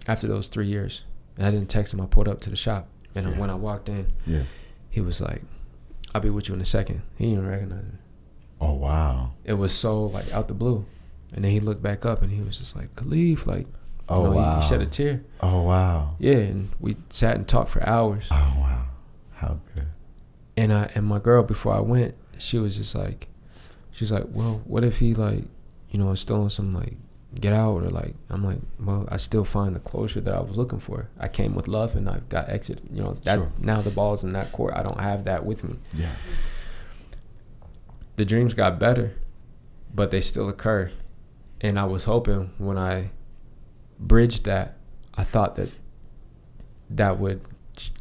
after those 3 years, and I didn't text him, I pulled up to the shop, and when I walked in, he was like, "I'll be with you in a second." He didn't even recognize me. Oh wow! It was so like out the blue, and then he looked back up, and he was just like, "Khalif," like, oh wow, he shed a tear. Oh wow! Yeah, and we sat and talked for hours. Oh wow, how good! And my girl, before I went, she was like, "Well, what if he like, is still on some like get out or like?" I'm like, "Well, I still find the closure that I was looking for. I came with love and I got exited. That sure. Now the ball's in that court. I don't have that with me." Yeah. The dreams got better, but they still occur, and I was hoping when I bridged that, I thought that would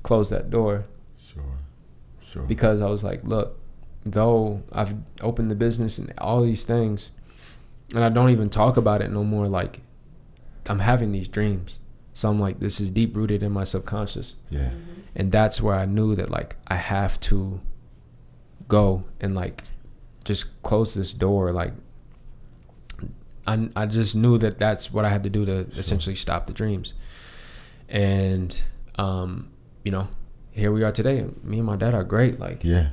close that door. Sure. Because I was like, look, though I've opened the business and all these things, and I don't even talk about it no more, like, I'm having these dreams. So I'm like, this is deep rooted in my subconscious. Yeah. And that's where I knew that, like, I have to go and, like, just close this door. Like, I just knew that that's what I had to do to essentially stop the dreams. And, here we are today. Me and my dad are great. Like, yeah.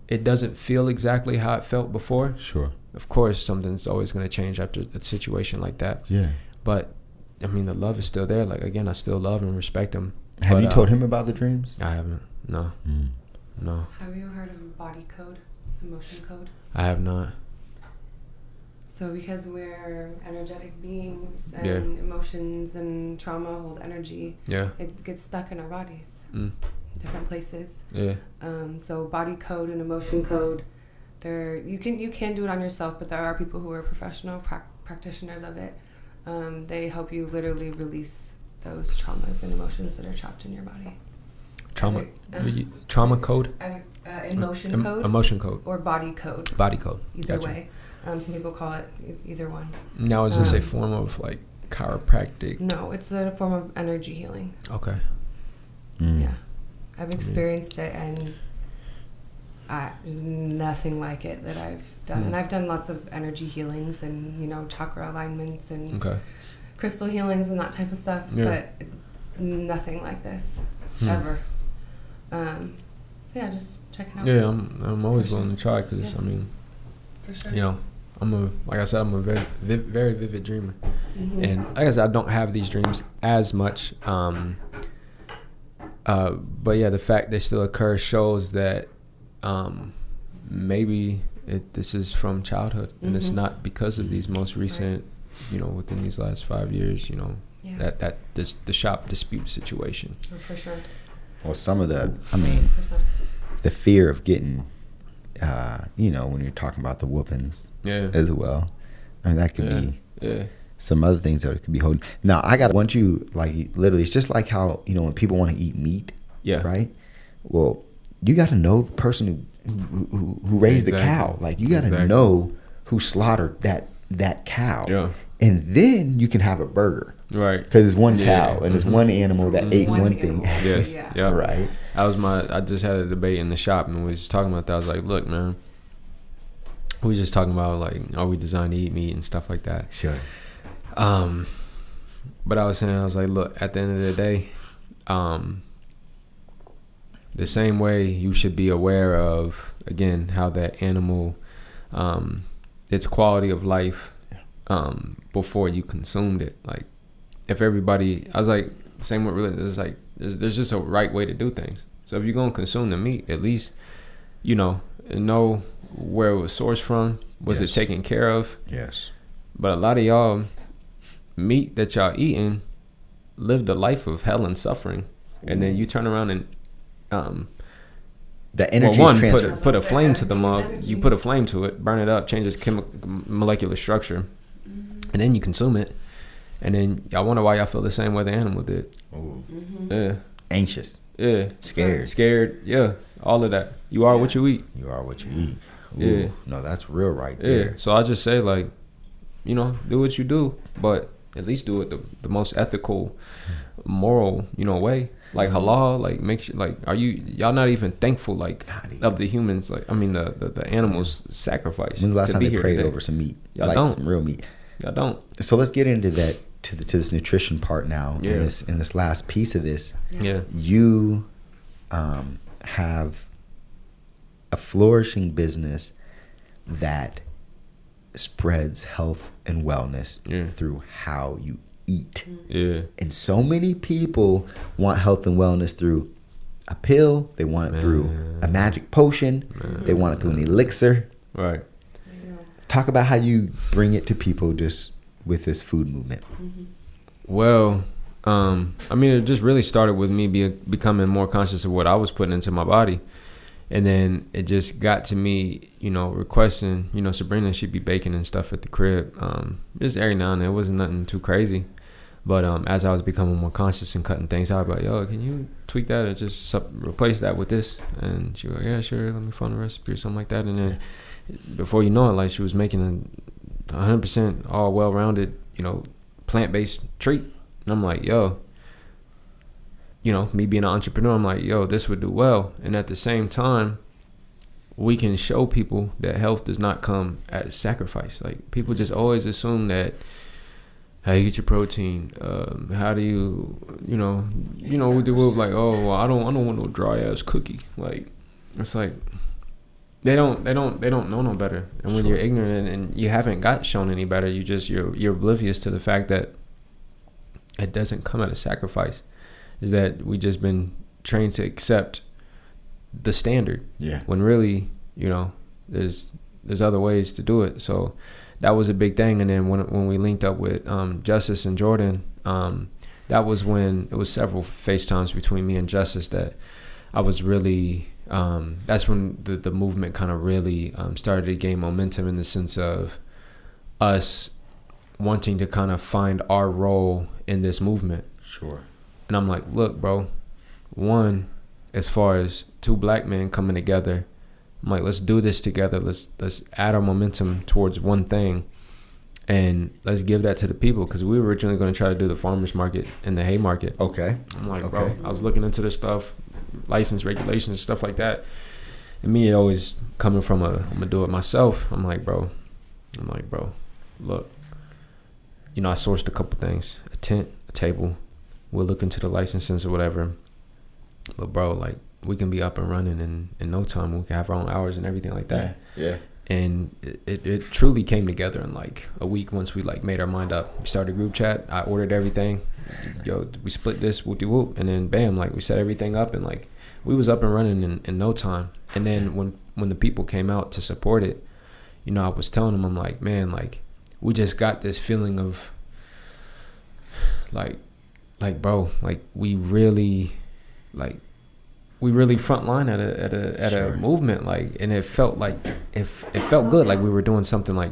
It doesn't feel exactly how it felt before. Sure. Of course, something's always going to change after a situation like that. Yeah. But, I mean, the love is still there. Like, again, I still love and respect him. Have you told him about the dreams? I haven't. No. No. Have you heard of body code, emotion code? I have not. So because we're energetic beings and emotions and trauma hold energy, it gets stuck in our bodies, different places. Yeah. So body code and emotion code, you can do it on yourself, but there are people who are professional practitioners of it. They help you literally release those traumas and emotions that are trapped in your body. Trauma code? Emotion code. Emotion code. Or body code. Body code. Either way. Some people call it either one. Now, is this a form of like chiropractic? No, it's a form of energy healing. Okay. Yeah. I've experienced it, and there's nothing like it that I've done. And I've done lots of energy healings and, chakra alignments and crystal healings and that type of stuff, but nothing like this ever. So yeah, just check it out. Yeah, I'm always willing to try because I mean, for sure. I'm a very very vivid dreamer, and like I said, I don't have these dreams as much. But yeah, the fact they still occur shows that maybe this is from childhood, and it's not because of these most recent, within these last 5 years, the shop dispute situation. Oh, for sure. Well, some of the fear of getting, when you're talking about the whoopings as well. I mean, that could be some other things that it could be holding. Now, once you, like, literally, it's just like how, when people want to eat meat, right? Well, you got to know the person who raised the cow. Like, you got to know who slaughtered that cow. Yeah. And then you can have a burger. Right. Because it's one cow and it's one animal that ate one thing. Yes. Yeah. Right. I just had a debate in the shop and we was just talking about that. I was like, look, man, we just talking about, like, are we designed to eat meat and stuff like that? Sure. But I was like, look, at the end of the day, the same way you should be aware of, again, how that animal, its quality of life, before you consumed it. Like, if everybody, I was like, same with religion, it's like, there's just a right way to do things. So if you're going to consume the meat, at least, know where it was sourced from. Was it taken care of? Yes. But a lot of y'all, meat that y'all eating lived a life of hell and suffering. And then you turn around and, the energy is transferred. Put a flame to the mug. You put a flame to it, burn it up, changes molecular structure, and then you consume it. And then y'all wonder why y'all feel the same way the animal did. Ooh. Mm-hmm. Yeah. Anxious. Yeah. Scared. Yeah. All of that. You are what you eat. You are what you eat. Ooh. Yeah. No, that's real right there. So I just say, like, you know, do what you do, but at least do it the most ethical, moral, you know, way. Like halal, like make sure, like, are y'all not even thankful, like, of the humans, like, I mean the animals sacrifice. When's the last time they prayed today? over some meat? Y'all like don't. Some real meat. Y'all don't. So let's get into that to this nutrition part now. Yeah. In this last piece of this. Yeah. You have a flourishing business that spreads health and wellness through how you eat. Yeah. And so many people want health and wellness through a pill. They want it through a magic potion. They want it through an elixir. Right. Talk about how you bring it to people just with this food movement. Mm-hmm. Well, I mean, it just really started with me becoming more conscious of what I was putting into my body. And then it just got to me, you know, requesting, you know, Sabrina should be baking and stuff at the crib. Just every now and then. It wasn't nothing too crazy. But as I was becoming more conscious and cutting things out, I'd be like, yo, can you tweak that or just replace that with this? And she was like, yeah, sure, let me find a recipe or something like that. And then before you know it, like, she was making a 100% all well-rounded, you know, plant-based treat. And I'm like, yo, you know, me being an entrepreneur, I'm like, yo, this would do well. And at the same time, we can show people that health does not come at a sacrifice. Like, people just always assume that, how you get your protein, how do you we do it like, oh, well, I don't want no dry ass cookie. Like, it's like they don't know no better. And when you're ignorant and you haven't got shown any better, you're oblivious to the fact that it doesn't come at a sacrifice. Is that we just been trained to accept the standard. Yeah. When really, you know, there's other ways to do it. So that was a big thing. And then when we linked up with Justice and Jordan, that was when it was several FaceTimes between me and Justice that I was really, that's when the movement kind of really started to gain momentum, in the sense of us wanting to kind of find our role in this movement. Sure. And I'm like, look, bro, one, as far as two black men coming together, I'm like, let's do this together. Let's add our momentum towards one thing, and let's give that to the people. Because we were originally going to try to do the farmers market and the hay market. Okay. I'm like, bro, I was looking into this stuff, license regulations, stuff like that. And me always coming from I'm going to do it myself. I'm like, bro, look, you know, I sourced a couple things, a tent, a table. We'll look into the licenses or whatever. But, bro, like, we can be up and running in no time. We can have our own hours and everything like that. Yeah. And it truly came together in, like, a week once we, like, made our mind up. We started a group chat. I ordered everything. Yo, we split this, whoop-de-whoop. And then, bam, like, we set everything up. And, like, we was up and running in no time. And then when the people came out to support it, you know, I was telling them, I'm like, man, like, we just got this feeling of, like, bro, like, we really frontline at a movement, like, and it felt like it felt good, like we were doing something like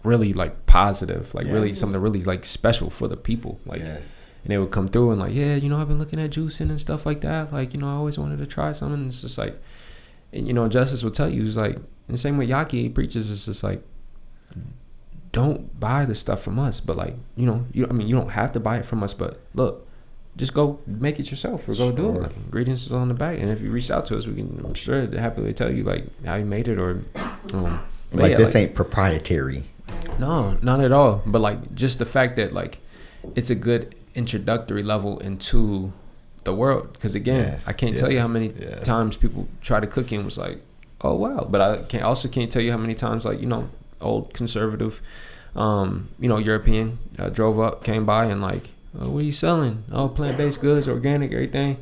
really like positive, like really something really like special for the people, like, and they would come through and like, yeah, you know, I've been looking at juicing and stuff like that, like, you know, I always wanted to try something. And it's just like, and, you know, Justice will tell you, it's like, the same way Yaki preaches, it's just like, don't buy the stuff from us, but like, you know, you don't have to buy it from us, but look, just go make it yourself or go do it. Like, ingredients is on the back, and if you reach out to us, we can, I'm sure, happily tell you like how you made it, or like, this ain't proprietary. No, not at all. But like, just the fact that like it's a good introductory level into the world, because again, I can't tell you how many times people try to cook and was like, oh wow, but I can't tell you how many times, like, you know, old conservative you know, European drove up, came by, and like, oh, what are you selling? Oh, plant-based goods, organic, everything.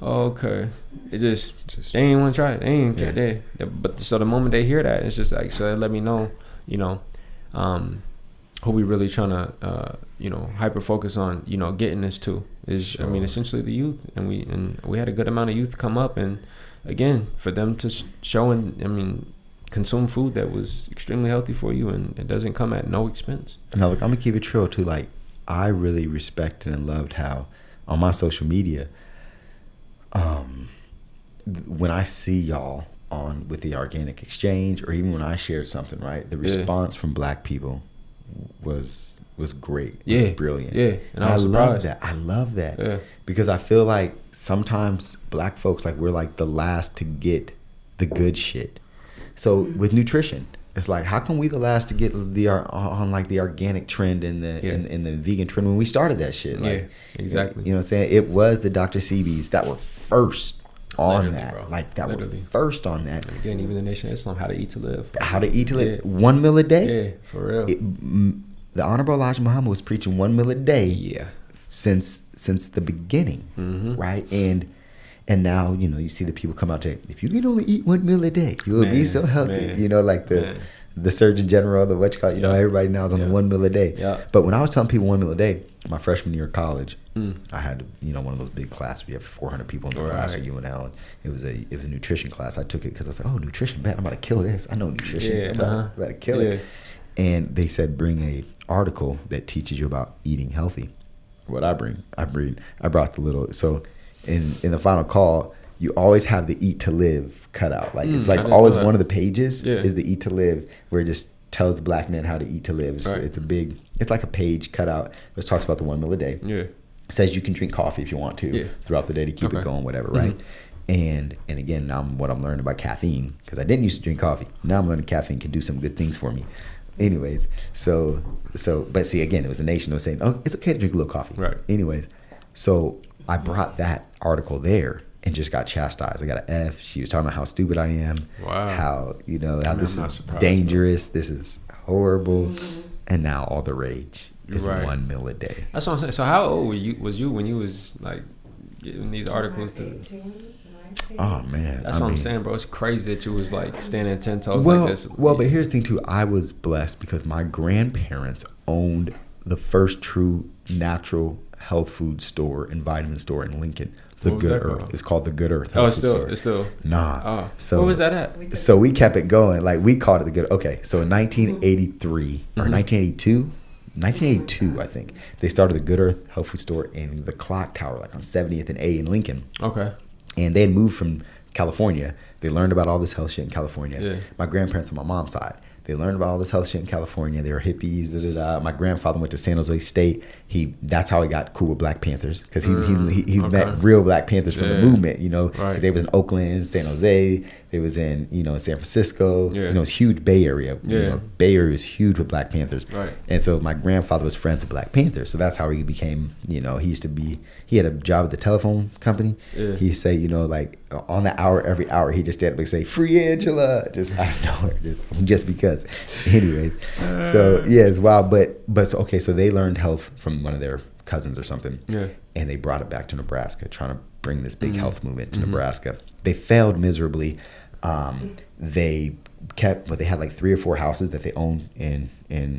Oh, okay. It just they ain't want to try it. They ain't care. But so the moment they hear that, it's just like, so they let me know, you know, who we really trying to, you know, hyper focus on, you know, getting this to is, I mean, essentially the youth, and we had a good amount of youth come up, and again, for them to show and, I mean, consume food that was extremely healthy for you, and it doesn't come at no expense. No, look, I'm gonna keep it true too. Like, I really respected and loved how on my social media, when I see y'all on with the organic exchange, or even when I shared something, right, the response from Black people was great. It was brilliant. Yeah, and I love that. I love that because I feel like sometimes Black folks, like, we're like the last to get the good shit. So with nutrition, it's like, how come we the last to get on like the organic trend and the in the vegan trend when we started that shit? Like, exactly. You know what I'm saying? It was the Dr. CBs that were first on that, bro. Like that were first on that. And again, even the Nation of Islam, how to eat to live. How to eat to live. 1 meal a day. Yeah, for real. The Honorable Elijah Muhammad was preaching 1 meal a day. Yeah. Since the beginning, right? And now, you know, you see the people come out to, if you can only eat 1 meal a day, you will be so healthy. You know, like the Surgeon General, the what you call it, you know, everybody now is on the 1 meal a day. But when I was telling people 1 meal a day, my freshman year of college, I had, you know, one of those big classes. We have 400 people in the class at UNL. And it was a nutrition class. I took it because I was like, oh, nutrition, man, I'm about to kill this. I know nutrition. I'm about to kill it. And they said, bring a article that teaches you about eating healthy. What I brought the little, so in the final call, you always have the eat to live cut out. Like, it's like always one of the pages is the eat to live, where it just tells the Black man how to eat to live. It's like a page cut out which talks about the 1 meal a day. It says you can drink coffee if you want to throughout the day to keep it going, whatever, right? And again, now what I'm learning about caffeine, because I didn't used to drink coffee. Now I'm learning caffeine can do some good things for me. Anyways, so but see, again, it was the Nation that was saying, oh, it's okay to drink a little coffee. Right. Anyways, so I brought that article there and just got chastised. I got an F. She was talking about how stupid I am. Wow. How, you know, how this is dangerous. This is horrible. And now all the rage is 1 meal a day. That's what I'm saying. So how old was you when you was like getting these articles to? Oh man, that's what I'm saying, bro. It's crazy that you was like standing 10 toes like this. Well, but here's the thing too. I was blessed because my grandparents owned the first true natural health food store and vitamin store in Lincoln. The Good Earth. It's called the Good Earth. It's still. Nah. Oh. So where was that at? So we kept it going. Like, we called it the Good. Okay. So in 1983 or 1982, I think, they started the Good Earth health food store in the Clock Tower, like on 70th and A in Lincoln. Okay. And they had moved from California. They learned about all this health shit in California. My grandparents on my mom's side, they learned about all this health shit in California. They were hippies. My grandfather went to San Jose State. That's how he got cool with Black Panthers, because he met real Black Panthers from the movement. You know, because they was in Oakland, San Jose. They was in San Francisco. You know, it's huge Bay Area. You know, Bay Area is huge with Black Panthers. Right. And so my grandfather was friends with Black Panthers. So that's how he became. You know, he had a job at the telephone company. He'd say, you know, like on the hour, every hour, he just stand up and say, "Free Angela," just out of nowhere, just because. Anyway, so yeah, it's wild. But so okay, so they learned health from one of their cousins or something, and they brought it back to Nebraska, trying to bring this big health movement to Nebraska. They failed miserably. They kept, but they had like 3 or 4 houses that they owned in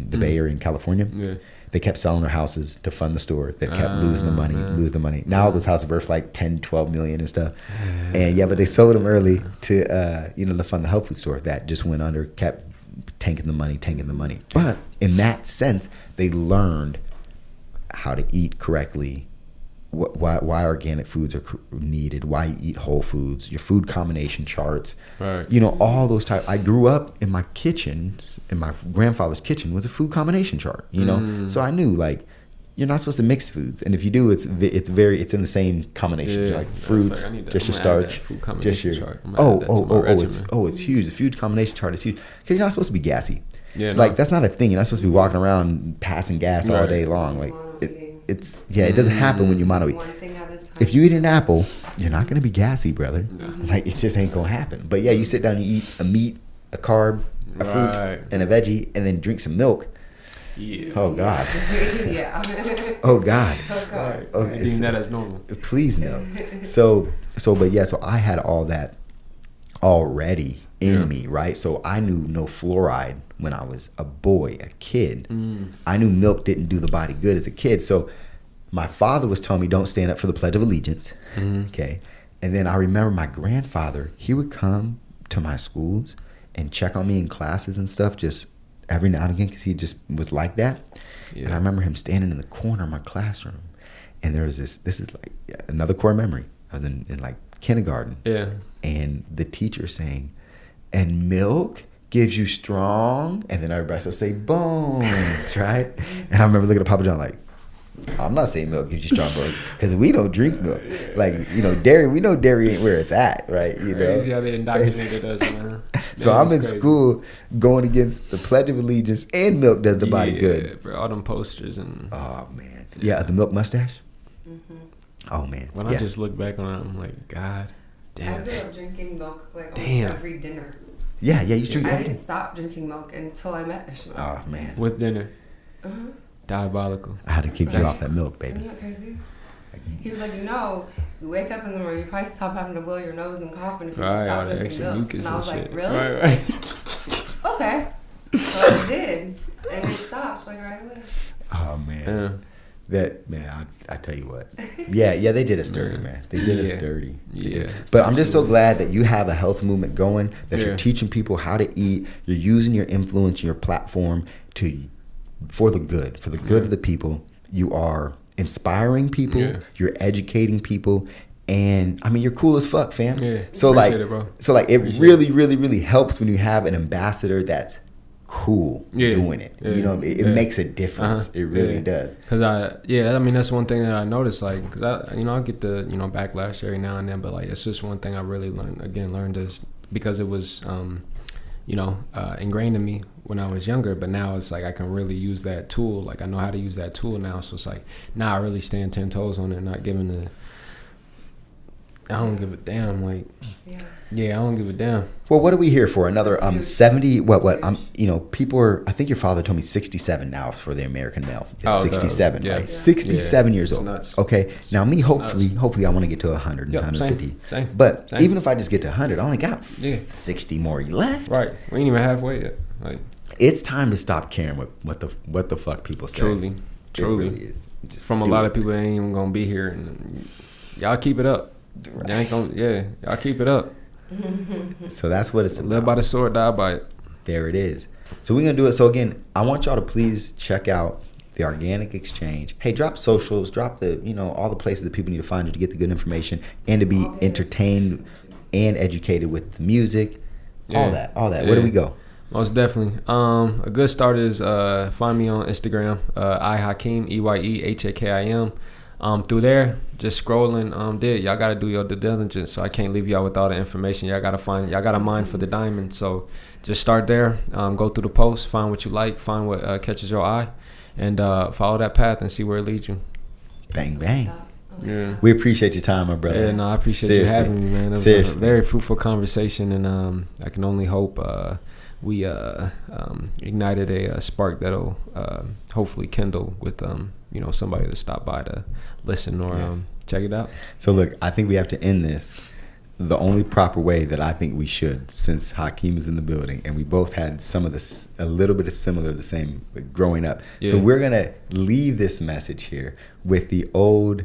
the Bay Area in California. They kept selling their houses to fund the store. They kept losing the money. Now those houses are worth like 10, 12 million and stuff. And but they sold them early to to fund the health food store that just went under, kept tanking the money. But in that sense, they learned how to eat correctly, why organic foods are needed, why you eat whole foods, your food combination charts, you know, all those types. I grew up in my kitchen, in my grandfather's kitchen was a food combination chart, you know, so I knew, like, you're not supposed to mix foods, and if you do, it's in the same combination, like fruits, just your starch, just your chart. It's huge. The food combination chart is huge because you're not supposed to be gassy. Like, that's not a thing. You're not supposed to be walking around passing gas all day long. Like, it doesn't happen when you mono eat. If you eat an apple, you're not going to be gassy, brother. Like, it just ain't going to happen. But yeah, you sit down, you eat a meat, a carb, a fruit, and a veggie, and then drink some milk. Yeah. Oh God. Oh God. Okay. Deem that as normal. Please no. So I had all that already in me, right? So I knew no fluoride when I was a boy, a kid. I knew milk didn't do the body good as a kid. So my father was telling me, don't stand up for the Pledge of Allegiance. Okay. And then I remember my grandfather, he would come to my schools and check on me in classes and stuff, just every now and again because he just was like that. Yeah. And I remember him standing in the corner of my classroom, and there was this is like another core memory. I was in like kindergarten. Yeah. And the teacher saying, and milk gives you strong, and then everybody starts to say bones, right? And I remember looking at Papa John like, I'm not saying milk gives you strong bones because we don't drink milk. Like, you know, dairy, we know dairy ain't where it's at, right? You know, crazy how they indoctrinated us, man. So I'm in school going against the Pledge of Allegiance, and milk does the body good. Bro, all them posters and. Oh man, yeah, the milk mustache. Mm-hmm. Oh man, when I just look back on it, I'm like, God damn. I grew up drinking milk like every dinner. Yeah, you used to drink. I didn't stop drinking milk until I met Ishmael. Oh man, with dinner. Uh-huh. Diabolical. I had to keep you off that milk, baby. Isn't that crazy? He was like, you know, you wake up in the morning, you probably stop having to blow your nose and coughing if you just stop drinking milk. And I was like, really? Right. Okay. So I did, and it stopped like right away. Oh man, I tell you what. Yeah, they did us dirty, man. They did us dirty. Yeah. But I'm just so glad that you have a health movement going. That you're teaching people how to eat. You're using your influence, your platform for the good of the people. You are inspiring people. Yeah. You're educating people. And I mean, you're cool as fuck, fam. Yeah. So Appreciate it, bro. It really, really, really helps when you have an ambassador that's cool doing it. You know, it makes a difference. It really does. Cause I mean, that's one thing that I noticed. Like, cause I get the backlash every now and then, but like, it's just one thing I really learned is because it was ingrained in me when I was younger, but now it's like I can really use that tool. Like I know how to use that tool now, so it's like now I really stand 10 toes on it, not giving I don't give a damn. Like, I don't give a damn. Well, what are we here for? Another 70? What? People are. I think your father told me 67 now for the American male. It's 67, right? Yeah. 67 years old. Nuts. Okay. Now me, hopefully, I want to get to 100 and 150. Same. But even if I just get to 100, I only got 60 more left. Right. We ain't even halfway yet. Like, it's time to stop caring what the fuck people say. Truly. It really is. Just from a lot of people that ain't even gonna be here, and y'all keep it up. Right. Y'all keep it up. So that's what it's about. Live by the sword, die by it. There it is. So we're going to do it. So again, I want y'all to please check out the Organic Exchange. Hey, drop socials, drop all the places that people need to find you to get the good information and to be entertained and educated with the music, all that. Yeah. Where do we go? Most definitely. A good start is find me on Instagram, HAKIM, EYEHAKIM. Through there, just scrolling, y'all gotta do your due diligence. So I can't leave y'all with all the information. Y'all got a mind for the diamond. So just start there, go through the post, find what you like, find what catches your eye, and follow that path and see where it leads you. Bang bang. Yeah. We appreciate your time, my brother. Yeah, no, I appreciate you having me, man. It was a very fruitful conversation, and I can only hope we ignited a spark that'll hopefully kindle with somebody to stop by to listen or check it out. So look, I think we have to end this the only proper way that I think we should, since Hakeem is in the building and we both had a little bit of the same growing up. Yeah. So we're gonna leave this message here with the old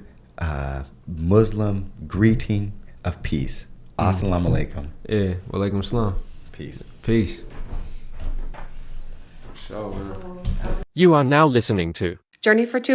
Muslim greeting of peace. Assalamu alaikum. Yeah, wa alaikum salam. Peace. So, you are now listening to Journey for Two.